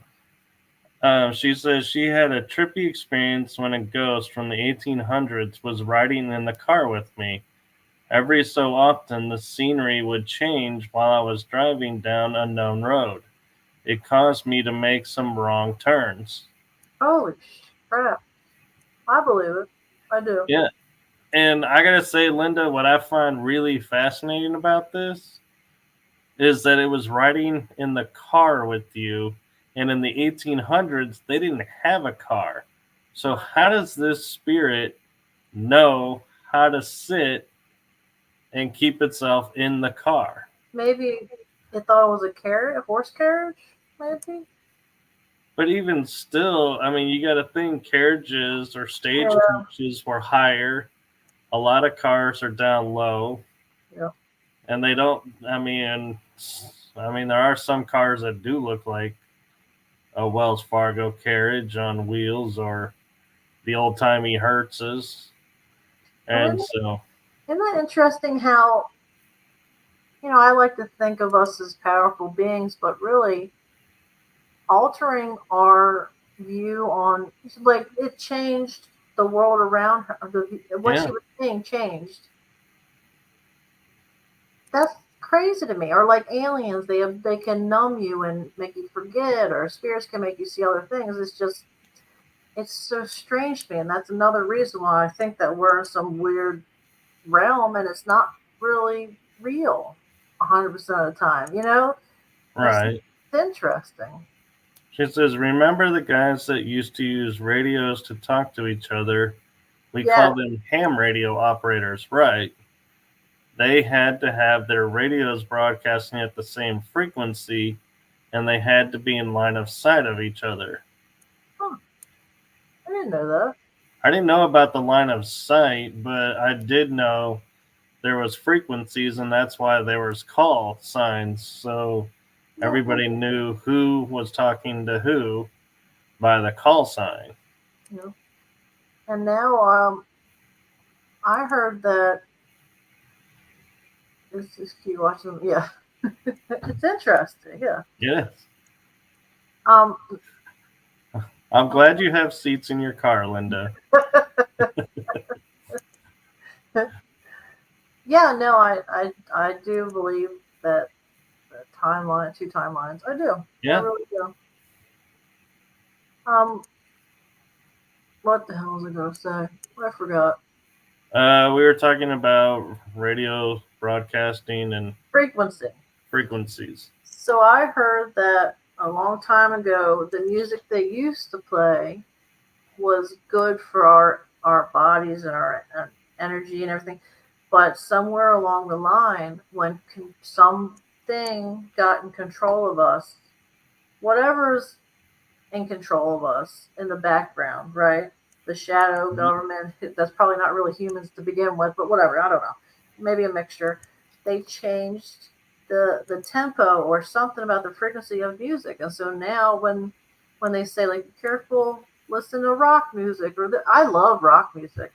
She says she had a trippy experience when a ghost from the 1800s was riding in the car with me. Every so often, the scenery would change while I was driving down a known road. It caused me to make some wrong turns. Holy crap! I believe it. I do. Yeah. And I got to say, Linda, what I find really fascinating about this is that it was riding in the car with you. And in the 1800s, they didn't have a car. So, how does this spirit know how to sit and keep itself in the car? Maybe it thought it was a horse carriage. Maybe. But even still, I mean, you got to think carriages or Yeah. stagecoaches were higher. A lot of cars are down low. Yeah. And they don't, there are some cars that do look like a Wells Fargo carriage on wheels or the old timey Hertzes. Well, And so, isn't that interesting how, I like to think of us as powerful beings, but really altering our view on, like, it changed the world around her. What yeah, she was seeing changed. That's crazy to me. Or like aliens, they can numb you and make you forget, or spirits can make you see other things. It's so strange to me, and that's another reason why I think that we're in some weird realm, and it's not really real 100% of the time. It's right. interesting. She says, remember the guys that used to use radios to talk to each other? We Yeah, call them ham radio operators, right? They had to have their radios broadcasting at the same frequency, and they had to be in line of sight of each other. huh, I didn't know that. I didn't know about the line of sight, but I did know there was frequencies, and that's why there was call signs. So Yeah, everybody knew who was talking to who by the call sign. yeah. And now, I heard that. Let's just keep watching. Yeah, it's interesting. Yeah. Yes. Um. I'm glad you have seats in your car, Linda. Yeah. No, I do believe that the timeline, two timelines. I do. I Yeah. really do. Um. What the hell was I going to say? I forgot. We were talking about radio broadcasting and Frequency. frequencies. So I heard that a long time ago, the music they used to play was good for our bodies and our energy and everything. But somewhere along the line, when something got in control of us, whatever's in control of us in the background, right? The shadow government, that's probably not really humans to begin with, but whatever, I don't know. Maybe a mixture. They changed the tempo or something about the frequency of music. And so now when they say like be careful, listen to rock music I love rock music,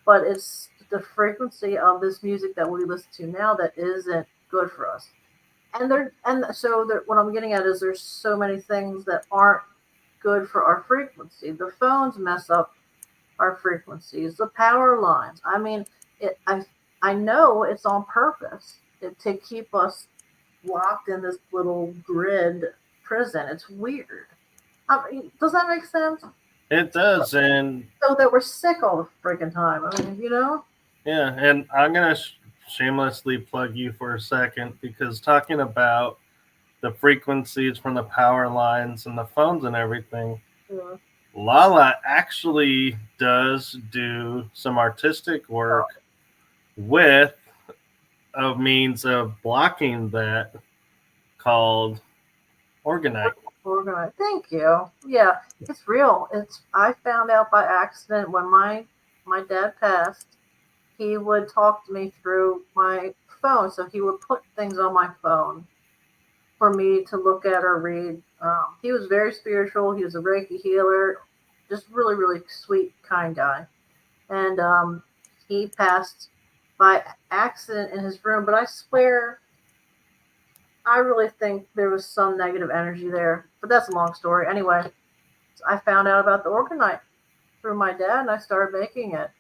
but it's the frequency of this music that we listen to now that isn't good for us. What I'm getting at is there's so many things that aren't good for our frequency. The phones mess up our frequencies, the power lines. I mean, I know it's on purpose to keep us locked in this little grid prison. It's weird. I mean, does that make sense? It does, and So that we're sick all the freaking time. I mean, yeah, and I'm gonna shamelessly plug you for a second because talking about the frequencies from the power lines and the phones and everything, Yeah. LaLa actually does do some artistic work with a means of blocking that called organite. Organized. Thank you. Yeah, it's real. I found out by accident when my dad passed. He would talk to me through my phone, so he would put things on my phone for me to look at or read. He was very spiritual. He was a Reiki healer, just really, really sweet, kind guy. And he passed by accident in his room, but I swear, I really think there was some negative energy there. But that's a long story. Anyway, I found out about the organite through my dad, and I started making it.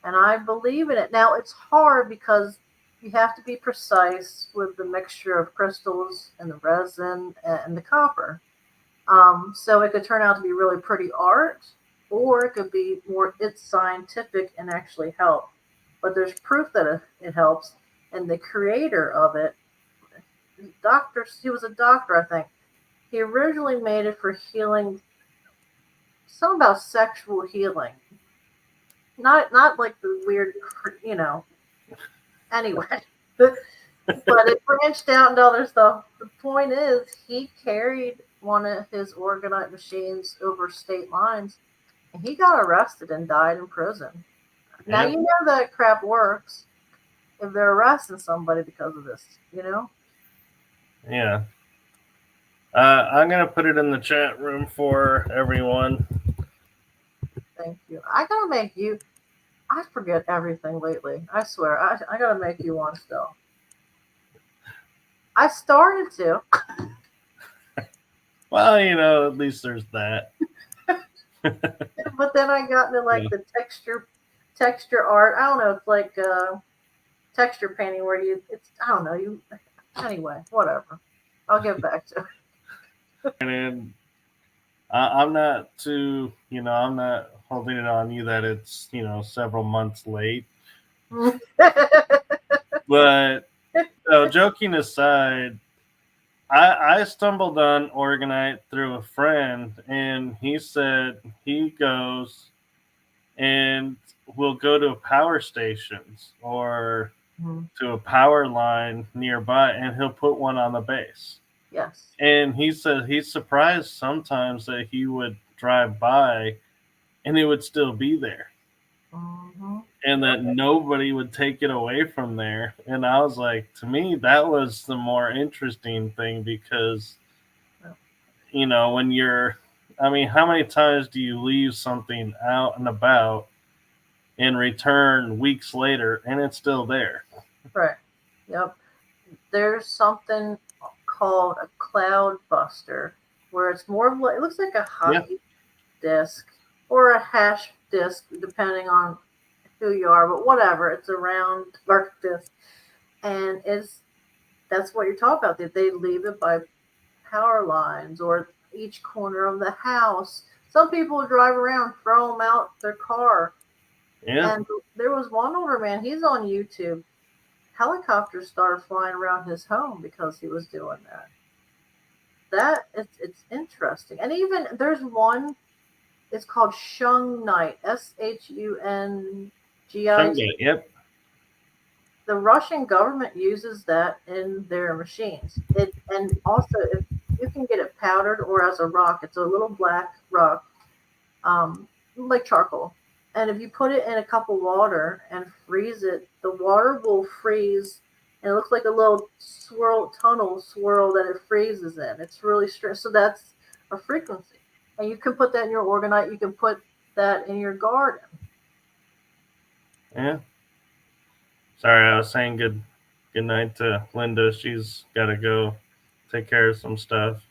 And I believe in it. Now, it's hard because you have to be precise with the mixture of crystals and the resin and the copper. So it could turn out to be really pretty art, or it could be more it's scientific and actually help. But there's proof that it helps, and the creator of it, he was a doctor, I think. He originally made it for healing, something about sexual healing, not like the weird, you know. Anyway, but it branched out into other stuff. The point is, he carried one of his organite machines over state lines, and he got arrested and died in prison. Now Yep. you know that crap works if they're arresting somebody because of this. Yeah. I'm going to put it in the chat room for everyone. Thank you. I gotta make you. I forget everything lately. I swear. I gotta make you one still. I started to. Well, at least there's that. But then I got into like the texture art. I don't know. It's like texture painting where it's I don't know anyway, whatever. I'll get back to it. And I'm not too, I'm not holding it on you that it's, several months late. But joking aside, I stumbled on Organite through a friend, and he said he goes and will go to power stations or to a power line nearby, and he'll put one on the base. Yes. And he said he's surprised sometimes that he would drive by and it would still be there. Mm-hmm. And that nobody would take it away from there. And I was like, to me, that was the more interesting thing because, when how many times do you leave something out and about and return weeks later and it's still there? Right. Yep. There's something called a cloud buster where it's more of it looks like a hockey disc or a hash disc, depending on who you are, but whatever. It's a round dark disc. And that's what you're talking about. That they leave it by power lines or each corner of the house. Some people drive around, throw them out their car. Yeah. And there was one older man, he's on YouTube. Helicopters started flying around his home because he was doing that. it's interesting. And even there's one. It's called Shungite. Shungit. Shungite, yep. The Russian government uses that in their machines. It and also if you can get it powdered or as a rock, it's a little black rock, like charcoal. And if you put it in a cup of water and freeze it, the water will freeze, and it looks like a little tunnel swirl that it freezes in. It's really strange. So that's a frequency, and you can put that in your orgonite. You can put that in your garden. Yeah. Sorry, I was saying good night to Linda. She's got to go take care of some stuff.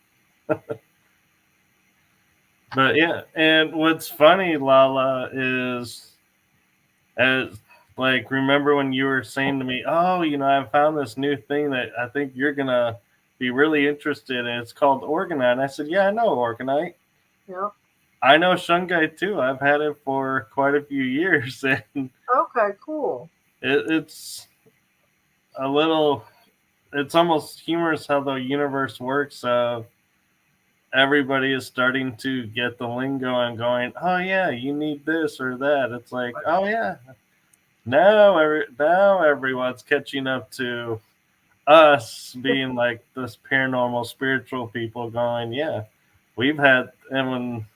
But yeah, and what's funny, LaLa, is as like remember when you were saying to me, "Oh, I found this new thing that I think you're gonna be really interested in. It's called Orgonite." And I said, "Yeah, I know Orgonite. Yeah. I know Shungite too. I've had it for quite a few years, and Okay. Cool. it's a little. It's almost humorous how the universe works. Everybody is starting to get the lingo and going, "Oh yeah, you need this or that." It's like, "Oh yeah." Now everyone's catching up to us being like this paranormal spiritual people going, yeah, we've had, and when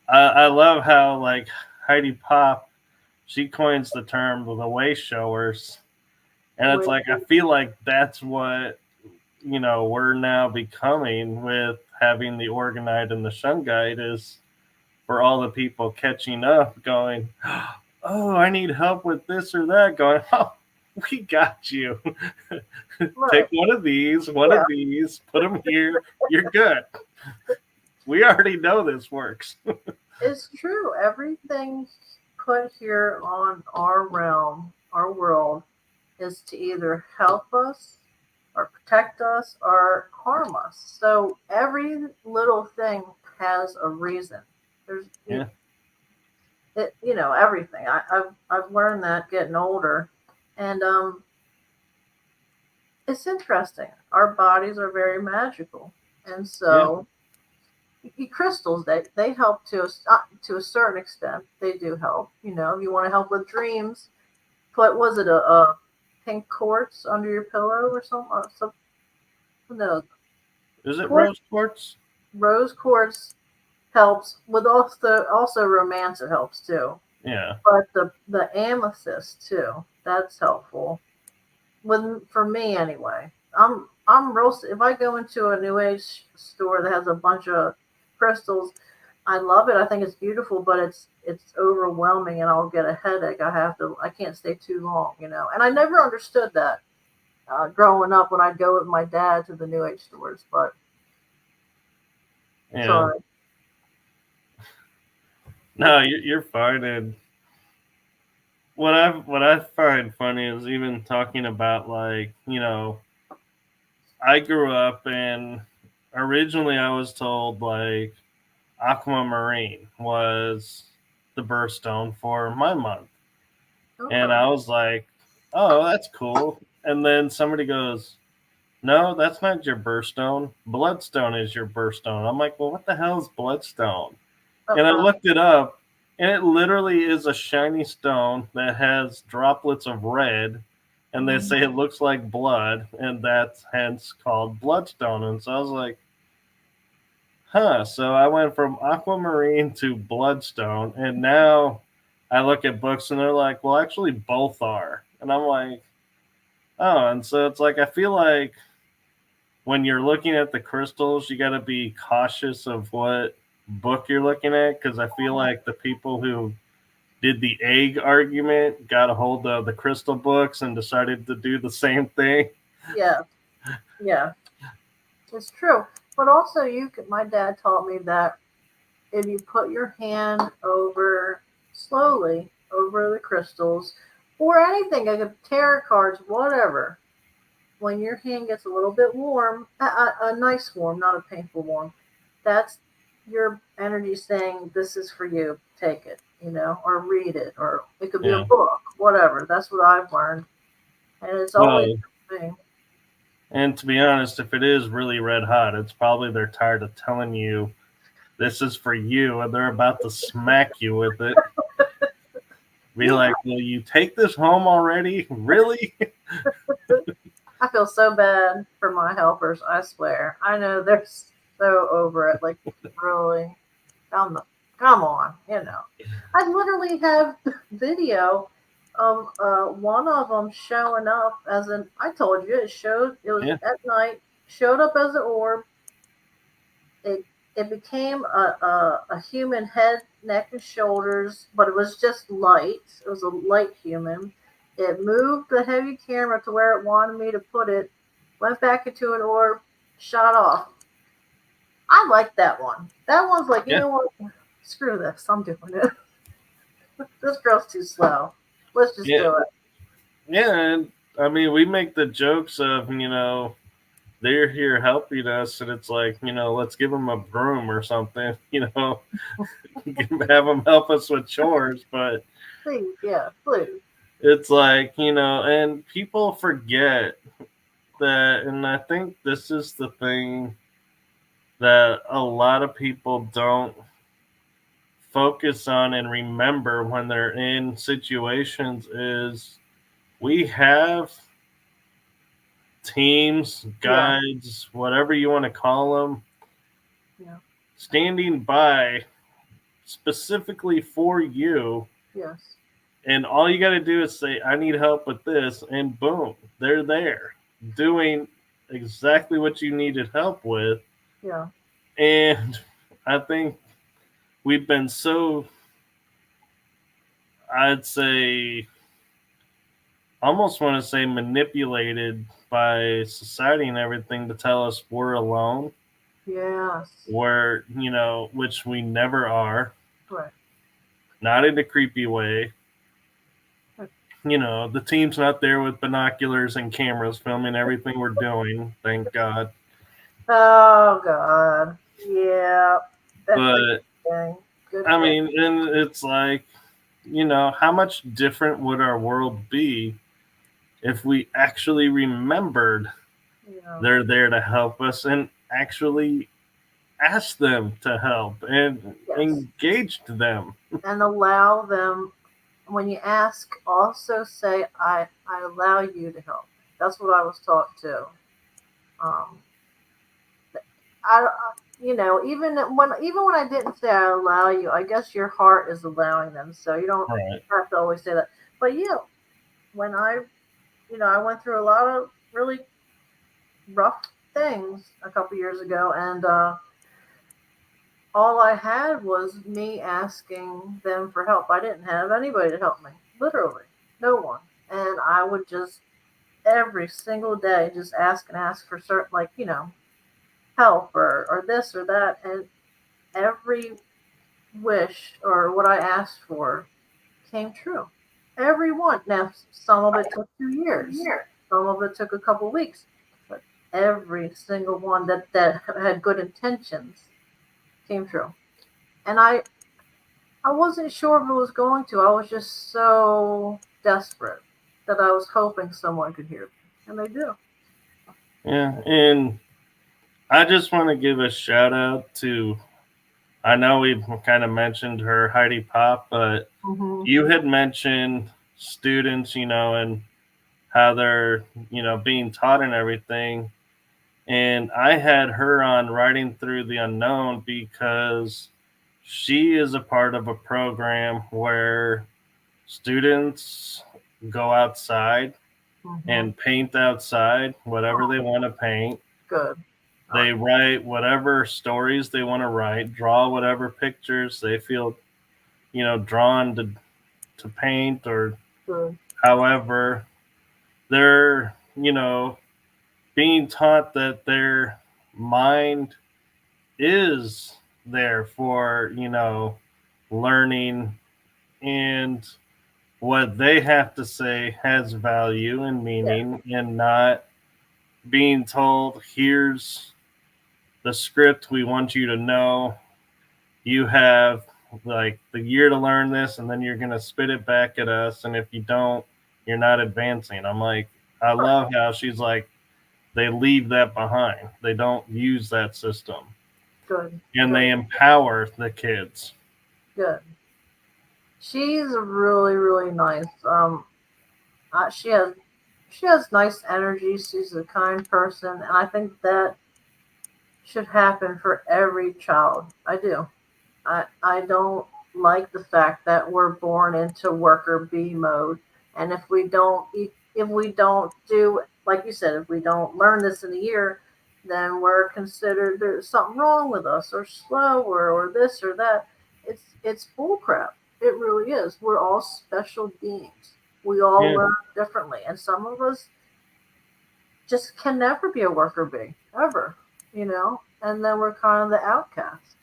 I love how like Heidi Pop, she coins the term the way showers. And it's Wait. like, I feel like that's what, we're now becoming with having the Organite and the Shungite is for all the people catching up going, oh, I need help with this or that, going, oh, we got you. Take Right. one of these, Yeah. put them here. You're good. We already know this works. It's true. Everything put here on our realm, our world, is to either help us or protect us or harm us. So every little thing has a reason. There's Yeah. everything. I've learned that getting older, and it's interesting. Our bodies are very magical, and Yeah. so crystals they help to a certain extent. They do help. If you want to help with dreams, put was it a pink quartz under your pillow or something? No, Is it quartz, rose quartz? rose quartz helps with also romance. It helps too, Yeah. but the amethyst too. That's helpful. For me anyway. I'm real. If I go into a new age store that has a bunch of crystals, I love it. I think it's beautiful, but it's overwhelming, and I'll get a headache. I can't stay too long, And I never understood that growing up when I'd go with my dad to the new age stores. But Yeah. sorry, No, you're fine. And what I find funny is even talking about like, I grew up and originally I was told like aquamarine was the birthstone for my month. And okay, I was like, oh, that's cool. And then somebody goes, no, that's not your birthstone. Bloodstone is your birthstone. I'm like, well, what the hell is bloodstone? And I uh-uh. looked it up, and it literally is a shiny stone that has droplets of red, and they Mhm. say it looks like blood, and that's hence called bloodstone. And so I was like, huh. So I went from aquamarine to bloodstone, and now I look at books and they're like, well, actually, both are. And I'm like, oh. And so it's like, I feel like when you're looking at the crystals, you got to be cautious of what book you're looking at because I feel like the people who did the egg argument got a hold of the crystal books and decided to do the same thing. Yeah, yeah, it's true. But also, my dad taught me that if you put your hand over slowly over the crystals or anything, like tarot cards, whatever, when your hand gets a little bit warm, a nice warm, not a painful warm, that's your energy saying, this is for you, take it, or read it, or it could be a Yeah. book, whatever. That's what I've learned. And it's always Well, the same. And to be honest, if it is really red hot, it's probably they're tired of telling you this is for you and they're about to smack you with it. Be Yeah. like, will you take this home already? Really? I feel so bad for my helpers. I swear. I know they're so over it. Like, really, come, come on. I literally have video of one of them showing up as an. I told you it was Yeah. at night. Showed up as an orb. It became a human head, neck, and shoulders, but it was just light. It was a light human. It moved the heavy camera to where it wanted me to put it, went back into an orb, shot off. I like that one. That one's like, you Yeah. know what? Screw this. I'm doing it. This girl's too slow. Let's just Yeah. do it. Yeah. And I mean, we make the jokes of, they're here helping us, and it's like, let's give them a broom or something, have them help us with chores. But Please, yeah, please. it's like, and people forget that. And I think this is the thing that a lot of people don't focus on and remember when they're in situations is we have teams, Yeah, guides, whatever you want to call them, yeah, standing by specifically for you. yes, And all you got to do is say, I need help with this. And boom, they're there doing exactly what you needed help with. yeah, And I think we've been so, I'd say, almost want to say manipulated by society and everything to tell us we're alone, yes. which we never are, Right. not in a creepy way. The team's not there with binoculars and cameras filming everything we're doing, thank God. Oh God. Yeah. That's a But good thing. Good I thing. mean, and it's like, how much different would our world be if we actually remembered Yeah. they're there to help us and actually asked them to help and Yes. engaged them? And allow them when you ask, also say, I allow you to help. That's what I was taught too. Um, even when I didn't say I allow you, I guess your heart is allowing them. So you don't Right. have to always say that. But when I went through a lot of really rough things a couple years ago, and all I had was me asking them for help. I didn't have anybody to help me, literally, no one. And I would just every single day just ask and ask for certain, like, help or this or that, and every wish or what I asked for came true. Every one. Now, some of it took 2 years, some of it took a couple weeks, but every single one that had good intentions came true. And I wasn't sure if it was going to. I was just so desperate that I was hoping someone could hear me, and they do. Yeah. And I just want to give a shout out to, I know we've kind of mentioned her, Heidi Pop, but Hmm. you had mentioned students, and how they're, being taught and everything. And I had her on Writing Through the Unknown because she is a part of a program where students go outside Hmm. and paint outside whatever they want to paint. Good. All They write whatever stories they want to write, draw whatever pictures they feel, drawn to paint, or good. however they're, being taught that their mind is there for, learning, and what they have to say has value and Yeah. meaning, and not being told, here's the script we want you to know. You have like the year to learn this, and then you're going to spit it back at us. And if you don't, you're not advancing. I'm like, I Right. love how she's like, they leave that behind. They don't use that system. Good. And Good. they empower the kids. Good. She's really, really nice. She has nice energy. She's a kind person, and I think that should happen for every child. I do. I don't like the fact that we're born into worker bee mode, and if we don't do, like you said, if we don't learn this in a year, then we're considered there's something wrong with us, or slow, or this or that. It's bullcrap. It really is. We're all special beings. We all Yeah. learn differently, and some of us just can never be a worker bee ever, and then we're kind of the outcast.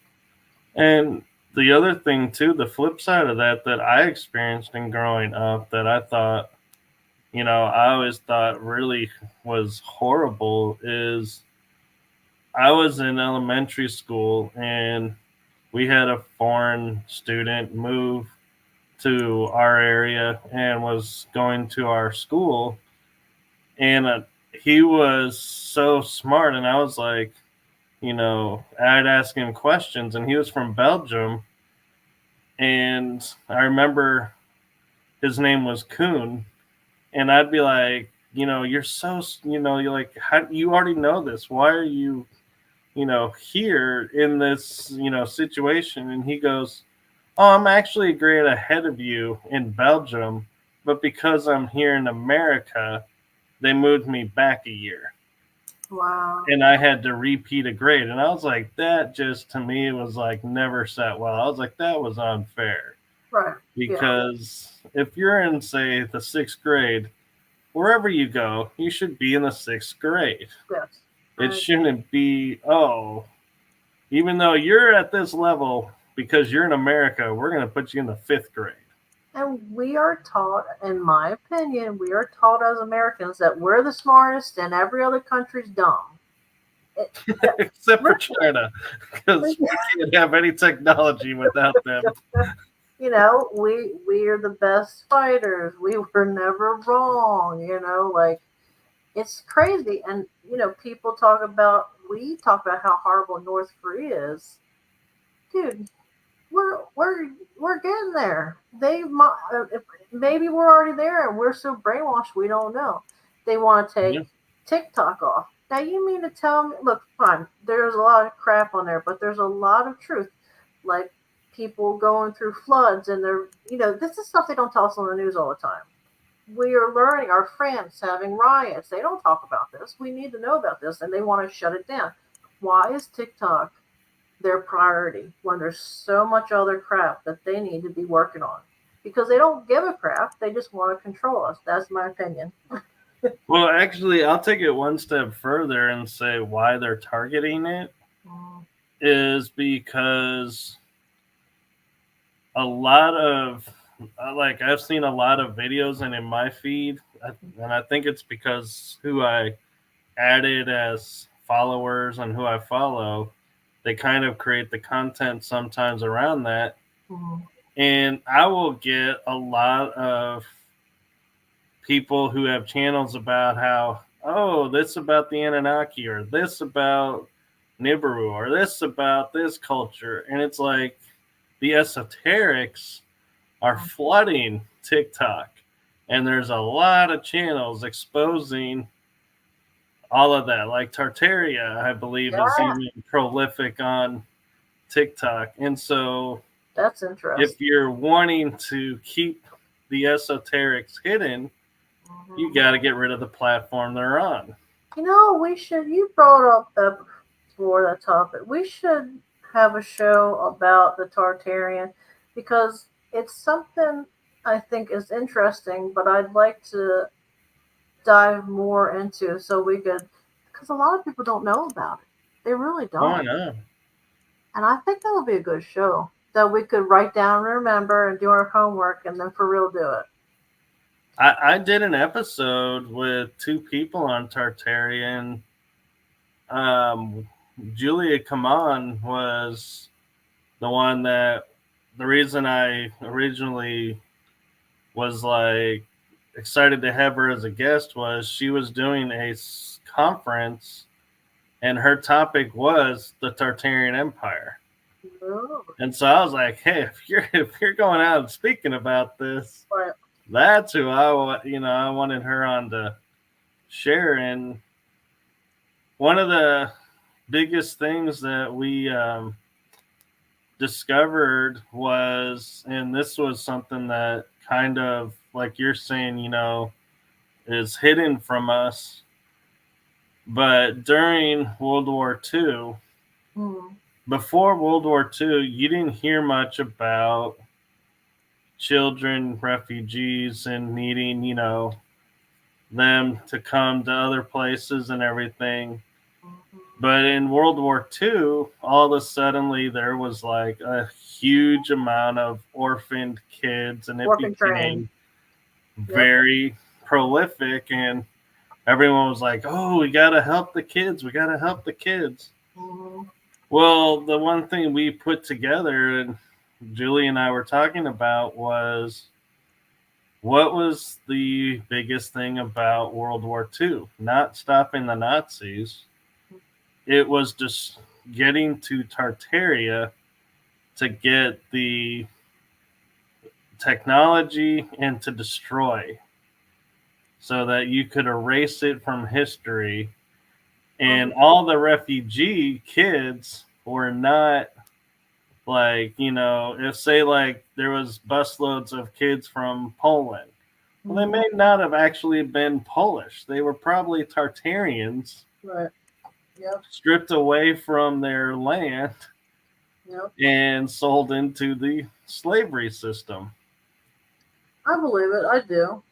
And the other thing too, the flip side of that I experienced in growing up that I thought, I always thought really was horrible is I was in elementary school and we had a foreign student move to our area and was going to our school, and he was so smart, and I was like, I'd ask him questions, and he was from Belgium, and I remember his name was Kuhn, and I'd be like, you're so, you're like, how you already know this? Why are you, here in this, situation? And he goes, oh, I'm actually a grade ahead of you in Belgium, but because I'm here in America, they moved me back a year. Wow. And I had to repeat a grade. And I was like, that just to me was like never sat well. I was like, that was unfair. Right. Because if you're in, say, the sixth grade, wherever you go, you should be in the sixth grade. Yes. It shouldn't be, oh, even though you're at this level, because you're in America, we're going to put you in the fifth grade. And we are taught, in my opinion, we are taught as Americans that we're the smartest and every other country's dumb. Except for China, because we can't have any technology without them. We are the best fighters. We were never wrong. Like it's crazy. And people we talk about how horrible North Korea is, dude. We're getting there. Maybe we're already there, and we're so brainwashed we don't know. They want to take TikTok off. Now you mean to tell me? Look, fine. There's a lot of crap on there, but there's a lot of truth. Like people going through floods, and this is stuff they don't tell us on the news all the time. We are learning. Our France having riots. They don't talk about this. We need to know about this, and they want to shut it down. Why is TikTok their priority when there's so much other crap that they need to be working on? Because they don't give a crap. They just want to control us. That's my opinion. Well, actually, I'll take it one step further and say why they're targeting it is because a lot of, like, I've seen a lot of videos and in my feed, and I think it's because who I added as followers and who I follow, they kind of create the content sometimes around that. And I will get a lot of people who have channels about how, oh, this about the Anunnaki, or this about Nibiru, or this about this culture. And it's like the esoterics are flooding TikTok. And there's a lot of channels exposing all of that. Like Tartaria, I believe, is even prolific on TikTok. And so that's interesting. If you're wanting to keep the esoterics hidden, you got to get rid of the platform they're on. You brought up that topic. We should have a show about the Tartarian because it's something I think is interesting, but I'd like to dive more into so we could, because a lot of people don't know about it. They really don't. Oh, I know. And I think that would be a good show that we could write down, remember, and do our homework, and then for real do it. I did an episode with two people on Tartarian. Julia Kaman was the one that, the reason I originally was like excited to have her as a guest was she was doing a conference, and her topic was the Tartarian Empire. Oh, And so I was like, hey, if you're going out and speaking about this, right. that's who I wanted her on to share. And one of the biggest things that we discovered was, and this was something that kind of, like you're saying, is hidden from us. But during World War II, before World War II, you didn't hear much about children, refugees, and needing, them to come to other places and everything. But in World War II, all of a sudden there was like a huge amount of orphaned kids, and it Orphan train. became very prolific. And everyone was like, "Oh, we gotta help the kids! We gotta help the kids!" Well, the one thing we put together, and Julie and I were talking about, was what was the biggest thing about World War II? Not stopping the Nazis. It was just getting to Tartaria to get the technology and to destroy, so that you could erase it from history. And all the refugee kids were not like, if say like there was busloads of kids from Poland. Well, they may not have actually been Polish. They were probably Tartarians, Right. Yep. stripped away from their land, Yep. and sold into the slavery system. I believe it. I do.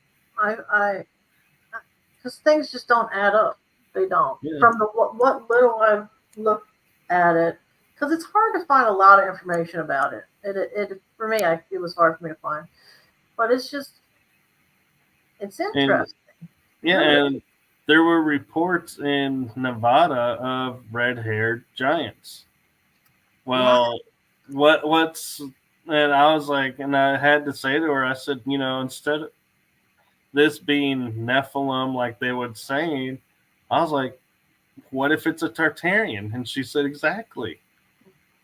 Because things just don't add up. They don't. Yeah. From the what little I've looked at it, because it's hard to find a lot of information about it. It for me, it was hard for me to find, but it's interesting. And there were reports in Nevada of red-haired giants. Well, what's and I was like, and I had to say to her, I said, instead of this being Nephilim, like they would say, I was like, what if it's a Tartarian? And she said, exactly.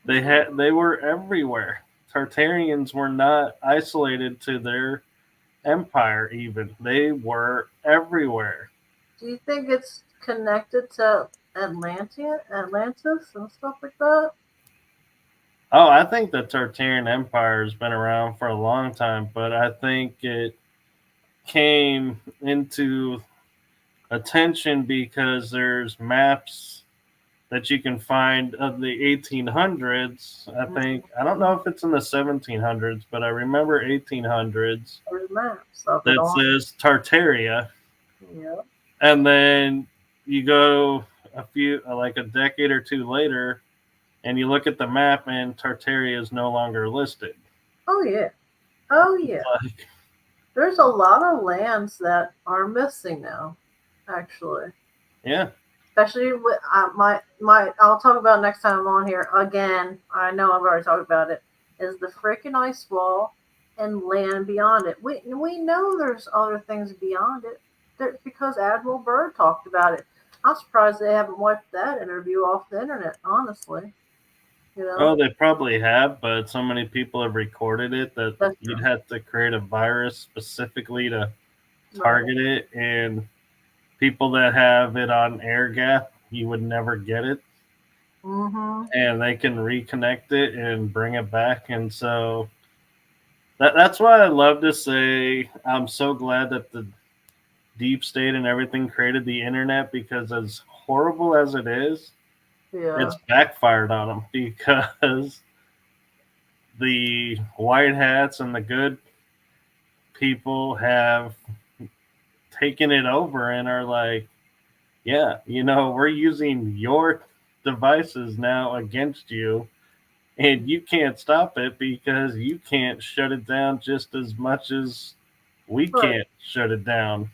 They were everywhere. Tartarians were not isolated to their empire, even. They were everywhere. Do you think it's connected to Atlantis and stuff like that? Oh, I think the Tartarian Empire has been around for a long time, but I think it came into attention because there's maps that you can find of the 1800s. I don't know if it's in the 1700s, but I remember 1800s. Maps That says Tartaria. Yep. And then you go like a decade or two later, and you look at the map, and Tartaria is no longer listed. Oh yeah. Oh yeah. There's a lot of lands that are missing now, actually. Yeah. Especially with I'll talk about next time I'm on here again. I know I've already talked about it. Is the freaking ice wall and land beyond it. We know there's other things beyond it. Because Admiral Byrd talked about it. I'm surprised they haven't wiped that interview off the internet, honestly. Oh, they probably have, but so many people have recorded it that you'd have to create a virus specifically to target it, and people that have it on air gap, you would never get it. And they can reconnect it and bring it back. And so that's why I love to say I'm so glad that the deep state and everything created the internet, because as horrible as it is, it's backfired on them, because the white hats and the good people have taken it over and are like, yeah, we're using your devices now against you, and you can't stop it because you can't shut it down just as much as we can't shut it down.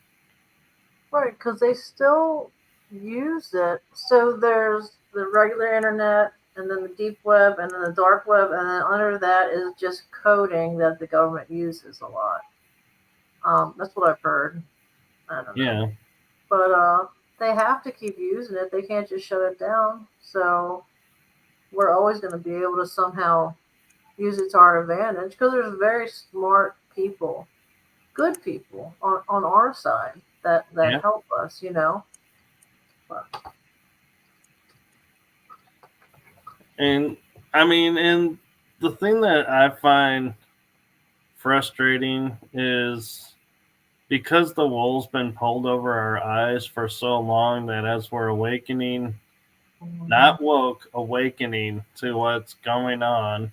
Right, because they still use it. So there's the regular internet, and then the deep web, and then the dark web, and then under that is just coding that the government uses a lot. That's what I've heard. I don't know. Yeah. But they have to keep using it. They can't just shut it down. So we're always going to be able to somehow use it to our advantage because there's very smart people, good people on our side that Yeah. help us, you know. And I mean, and the thing that I find frustrating is because the wool's been pulled over our eyes for so long that as we're awakening, not woke, awakening to what's going on.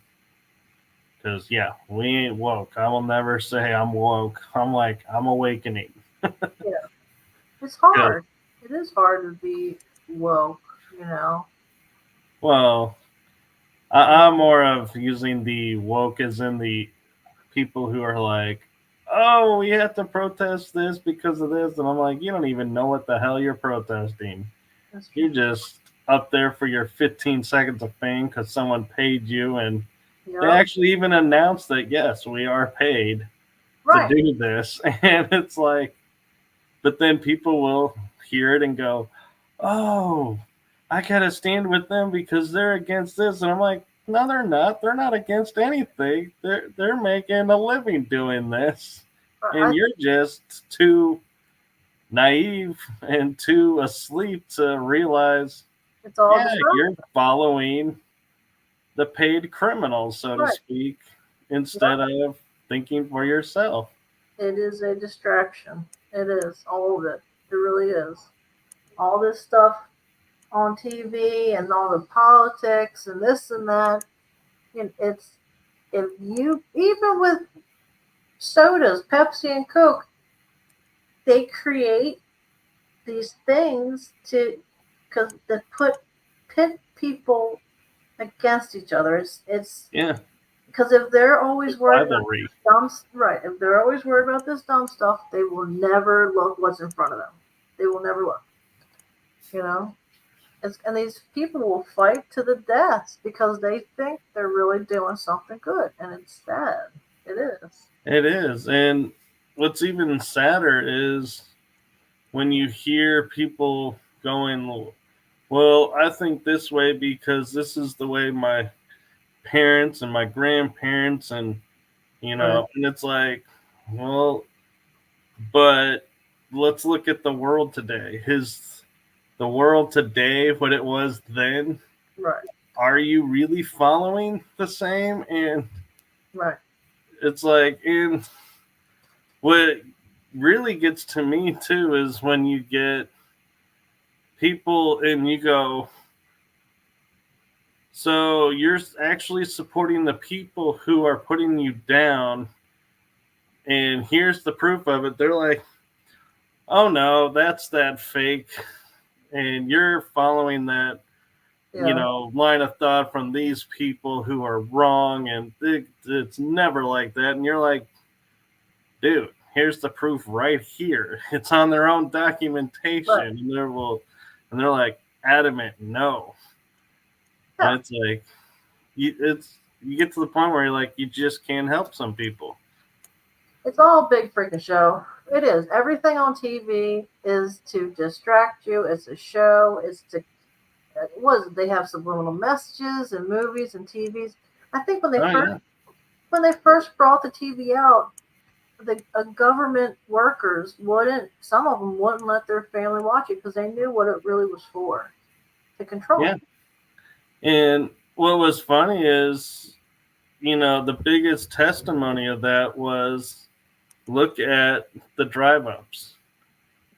Because, yeah, we ain't woke. I will never say I'm woke. I'm like, I'm awakening. Yeah, it's 'Cause, hard. It is hard to be woke, you know. well, I'm more of using the woke as in the people who are like, oh, we have to protest this because of this. And I'm like, you don't even know what the hell you're protesting. That's true. You're just up there for your 15 seconds of fame because someone paid you. And they Yep. actually even announced that, yes, we are paid to Right. do this. And it's like, but then people will hear it and go, oh, I got to stand with them because they're against this. And I'm like, no, they're not. They're not against anything. They're making a living doing this. And I you're just too naive and too asleep to realize, It's all yeah, you're distraction. following the paid criminals, so to Right. speak, Yep. instead of thinking for yourself. It is a distraction. It is all of it. It really is. All this stuff on TV and all the politics and this and that. It's if you even with sodas, Pepsi and Coke, they create these things to because they pit people against each other. It's Yeah, because if they're the always worried about rivalry. dumb right, if they're always worried about this dumb stuff, they will never look what's in front of them. They will never look. You know, and these people will fight to the death because they think they're really doing something good, and it's sad. It is. It is. And what's even sadder is when you hear people going, well, I think this way because this is the way my parents and my grandparents and, Right. and it's like, well, but let's look at the world today. Is the world today what it was then? Right. Are you really following the same? And Right. it's like, and what really gets to me too is when you get people and you go, so you're actually supporting the people who are putting you down, and here's the proof of it. They're like, oh no, that's that fake, and you're following that, Yeah. line of thought from these people who are wrong, and it's never like that. And you're like, dude, here's the proof right here. It's on their own documentation, Right. and they're like adamant no, and Yeah. it's like you get to the point where you're like you just can't help some people. It's all a big freaking show. It is. Everything on TV is to distract you. It's a show. It's to what is it? They have subliminal messages in movies and TVs. I think Oh yeah, when they first brought the TV out, the government workers wouldn't. Some of them wouldn't let their family watch it because they knew what it really was for to control yeah. you. And what was funny is, the biggest testimony of that was look at the drive ups.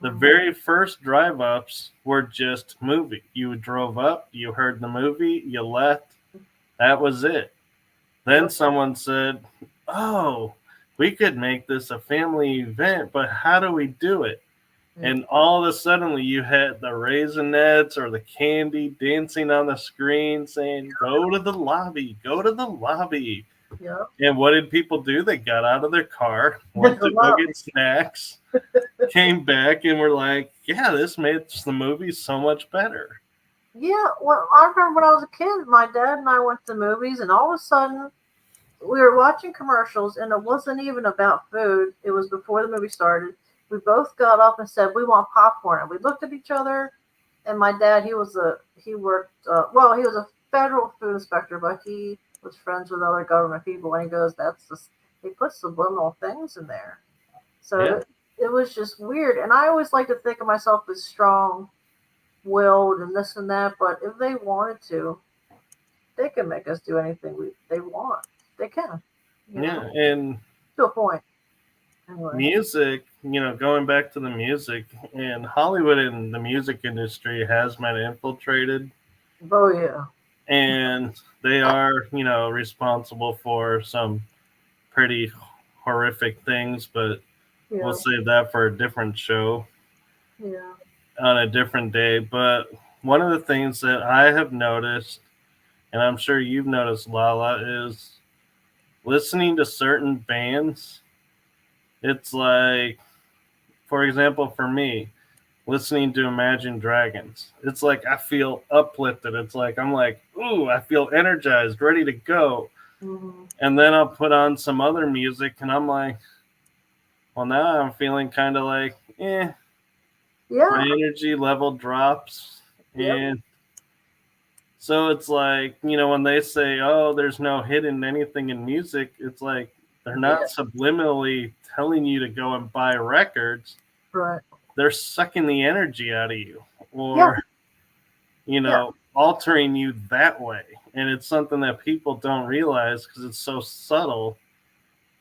The Mhm. very first drive ups were just movie. You drove up, you heard the movie, you left. That was it. Then Yep. someone said, oh, we could make this a family event, but how do we do it? Mm. And all of a sudden, you had the raisinets or the candy dancing on the screen saying, go to the lobby, go to the lobby. Yep. And what did people do? They got out of their car, It's went a to go lot. get snacks, came back, and were like, yeah, this makes the movie so much better. Yeah. Well, I remember when I was a kid, my dad and I went to the movies, and all of a sudden we were watching commercials, and it wasn't even about food. It was before the movie started, we both got up and said we want popcorn, and we looked at each other. And my dad, he worked he was a federal food inspector, but he was friends with other government people, and he goes, they put subliminal things in there. So Yeah. it was just weird. And I always like to think of myself as strong willed and this and that, but if they wanted to, they can make us do anything they want. They can, Yeah. And to a point. Anyway. music, going back to the music, and Hollywood and the music industry has been infiltrated. Oh yeah. And they are, responsible for some pretty horrific things, but Yeah. we'll save that for a different show Yeah. on a different day. But one of the things that I have noticed, and I'm sure you've noticed, LaLa, is listening to certain bands. It's like, for example, for me, listening to Imagine Dragons, it's like I feel uplifted. It's like I'm like, ooh, I feel energized, ready to go. Mm-hmm. And then I'll put on some other music, and I'm like, well, now I'm feeling kind of like, Yeah. my energy level drops. Yep. And so it's like, when they say, oh, there's no hidden anything in music, it's like they're not subliminally telling you to go and buy records. Right. They're sucking the energy out of you, or, altering you that way. And it's something that people don't realize because it's so subtle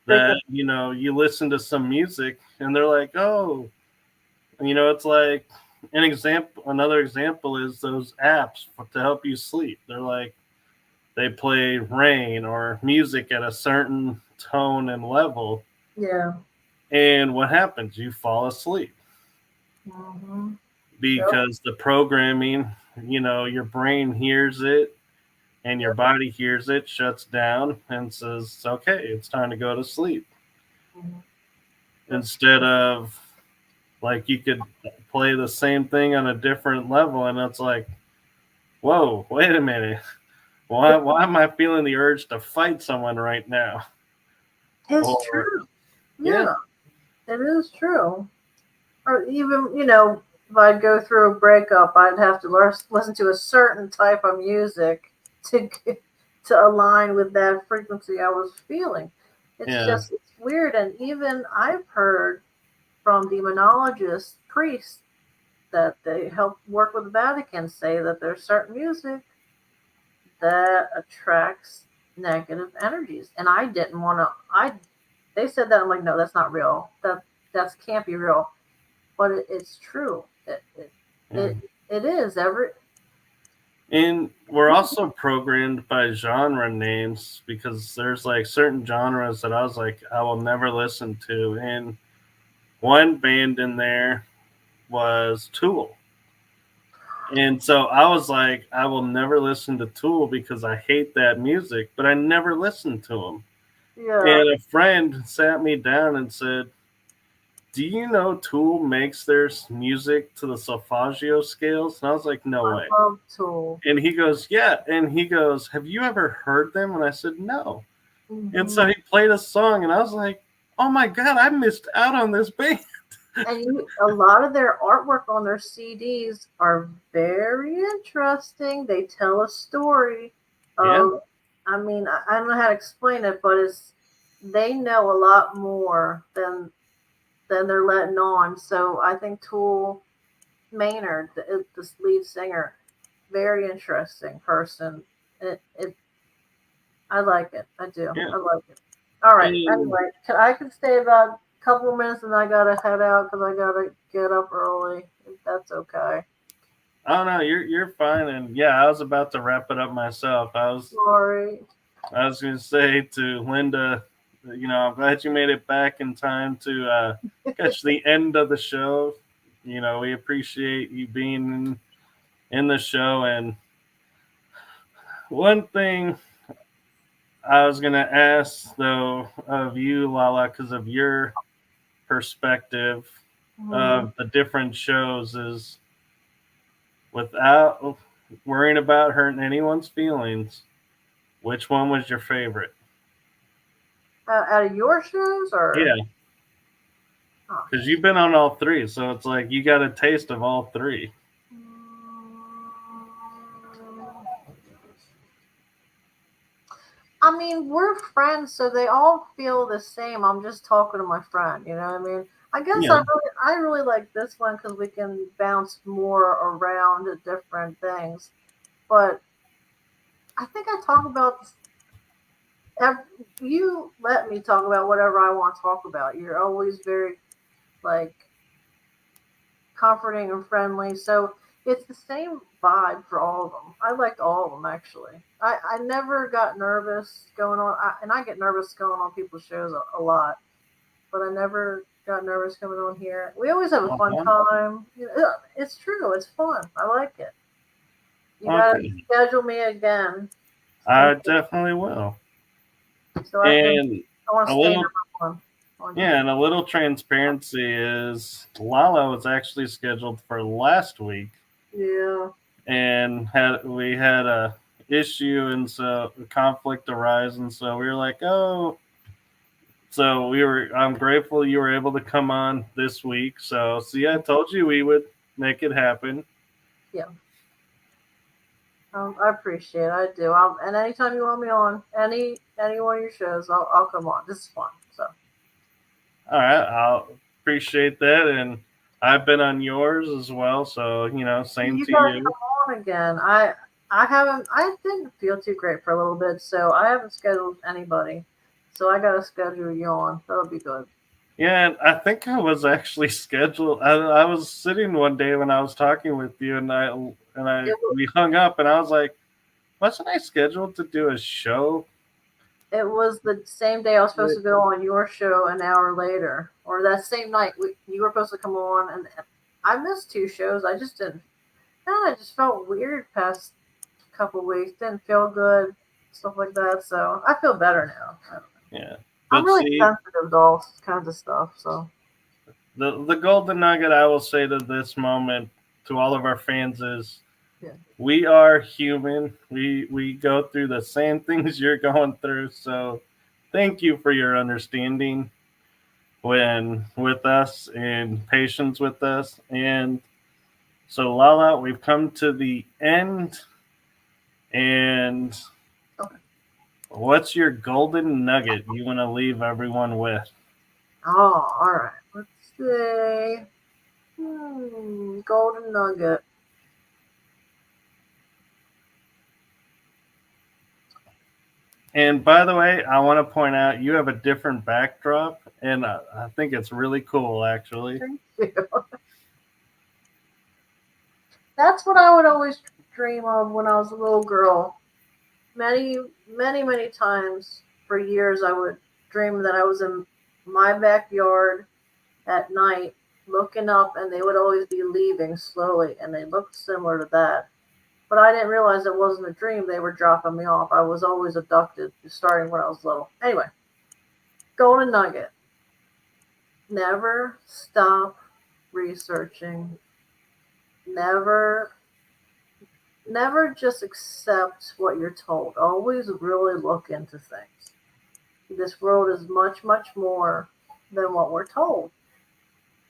that, you listen to some music and they're like, oh, it's like another example is those apps to help you sleep. They're like, they play rain or music at a certain tone and level. Yeah. And what happens? You fall asleep. Mm-hmm. Because the programming, your brain hears it and your body hears it, shuts down, and says, okay, it's time to go to sleep. Mm-hmm. Instead of, like, you could play the same thing on a different level, and it's like, whoa, wait a minute. Why am I feeling the urge to fight someone right now? It's true. Yeah. It is true. Or even, if I'd go through a breakup, I'd have to listen to a certain type of music to align with that frequency I was feeling. It's weird. And even I've heard from demonologists, priests, that they help work with the Vatican say that there's certain music that attracts negative energies. And I didn't want to, they said that, I'm like, no, that's not real. That can't be real. But it's true. It is. And we're also programmed by genre names because there's like certain genres that I was like, I will never listen to. And one band in there was Tool. And so I was like, I will never listen to Tool because I hate that music, but I never listened to them. Yeah. And a friend sat me down and said, do you know Tool makes their music to the solfeggio scales? And I was like, no way. I love Tool. And he goes, yeah. And he goes, have you ever heard them? And I said, no. Mm-hmm. And so he played a song, and I was like, oh my God, I missed out on this band. And a lot of their artwork on their CDs are very interesting. They tell a story. I mean, I don't know how to explain it, but they know a lot more than they're letting on. So I think Tool Maynard, the lead singer, very interesting person. I like it. I do. Yeah. I like it. All right. Anyway, I can stay about a couple of minutes, and I gotta head out because I gotta get up early. If that's okay. Oh no, you're fine. And yeah, I was about to wrap it up myself. Sorry. I was gonna say to Linda, I'm glad you made it back in time to catch the end of the show. We appreciate you being in the show. And one thing I was going to ask, though, of you, LaLa, because of your perspective of the different shows, is without worrying about hurting anyone's feelings, which one was your favorite? Out of your shows, or yeah, Oh. Because you've been on all three, so it's like you got a taste of all three. I mean, we're friends, so they all feel the same. I'm just talking to my friend, you know what I mean? I guess Yeah. I really like this one because we can bounce more around to different things. But I think I talk about you let me talk about whatever I want to talk about. You're always very like comforting and friendly. So it's the same vibe for all of them. I liked all of them actually. I never got nervous going on, and I get nervous going on people's shows a lot, but I never got nervous coming on here. We always have a fun Uh-huh. time. It's true. It's fun. I like it. You gotta Okay. schedule me again, I definitely will. so I can. And I want a to stay little, number one on yeah, here. and a little transparency is LaLa was actually scheduled for last week, Yeah. and we had a issue, and so a conflict arose, and so we were like, oh, so I'm grateful you were able to come on this week. So see, I told you we would make it happen. Yeah. I appreciate it. I do. And anytime you want me on any one of your shows, I'll come on. This is fun. So All right, I'll appreciate that, and I've been on yours as well. So same you to gotta you. come on again. I haven't. I didn't feel too great for a little bit, so I haven't scheduled anybody. So I gotta schedule you on. That'll be good. Yeah, and I think I was actually scheduled. I was sitting one day when I was talking with you, and I It, we hung up, and I was like, wasn't I scheduled to do a show? it was the same day I was supposed With- to go on your show an hour later, or that same night you were supposed to come on, and I missed two shows. I just didn't. I just felt weird past couple weeks. Didn't feel good, stuff like that. So I feel better now. Yeah, I'm but really see, sensitive to all kinds of stuff. So the golden nugget I will say to this moment to all of our fans is yeah, we are human. We go through the same things you're going through. So thank you for your understanding when with us and patience with us. And so LaLa, we've come to the end. And okay. what's your golden nugget you want to leave everyone with? Oh, all right. Let's see. Golden nugget. And by the way, I want to point out you have a different backdrop, and I think it's really cool, actually. Thank you. That's what I would always dream of when I was a little girl. Many, many times for years, I would dream that I was in my backyard at night looking up, and they would always be leaving slowly, and they looked similar to that. But I didn't realize it wasn't a dream. They were dropping me off. I was always abducted starting when I was little. Anyway, golden nugget. Never stop researching. Never just accept what you're told. Always really look into things. This world is much more than what we're told.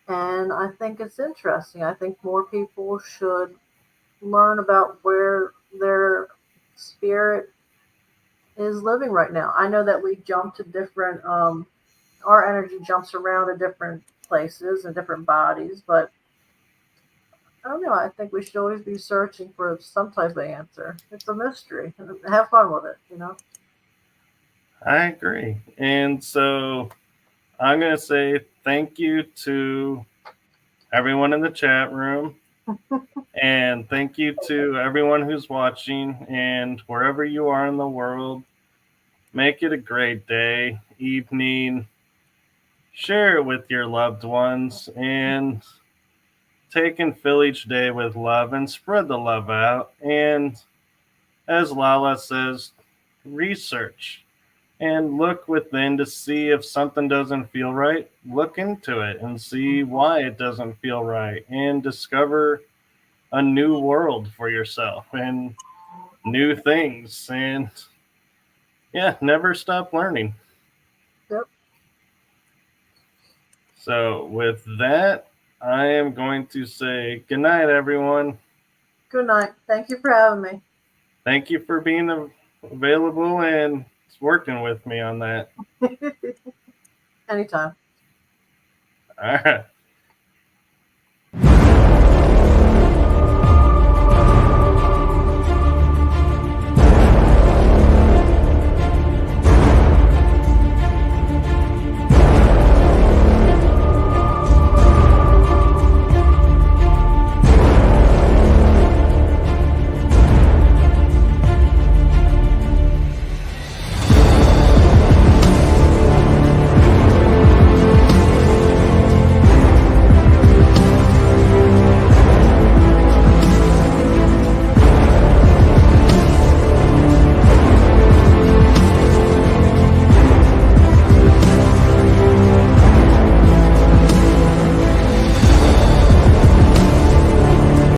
And I think it's interesting. I think more people should learn about where their spirit is living right now. I know that we jump to different, our energy jumps around to different places and different bodies, but I don't know. I think we should always be searching for some type of answer. It's a mystery. Have fun with it, you know? I agree. And so I'm going to say thank you to everyone in the chat room. And thank you to everyone who's watching. And wherever you are in the world, make it a great day, evening. Share it with your loved ones. And take and fill each day with love and spread the love out. And as LaLa says, research and look within to see if something doesn't feel right. Look into it and see why it doesn't feel right and discover a new world for yourself and new things. And yeah, never stop learning. Yep. So with that, I am going to say good night, everyone. Good night. Thank you for having me. Thank you for being available and working with me on that. Anytime. All right.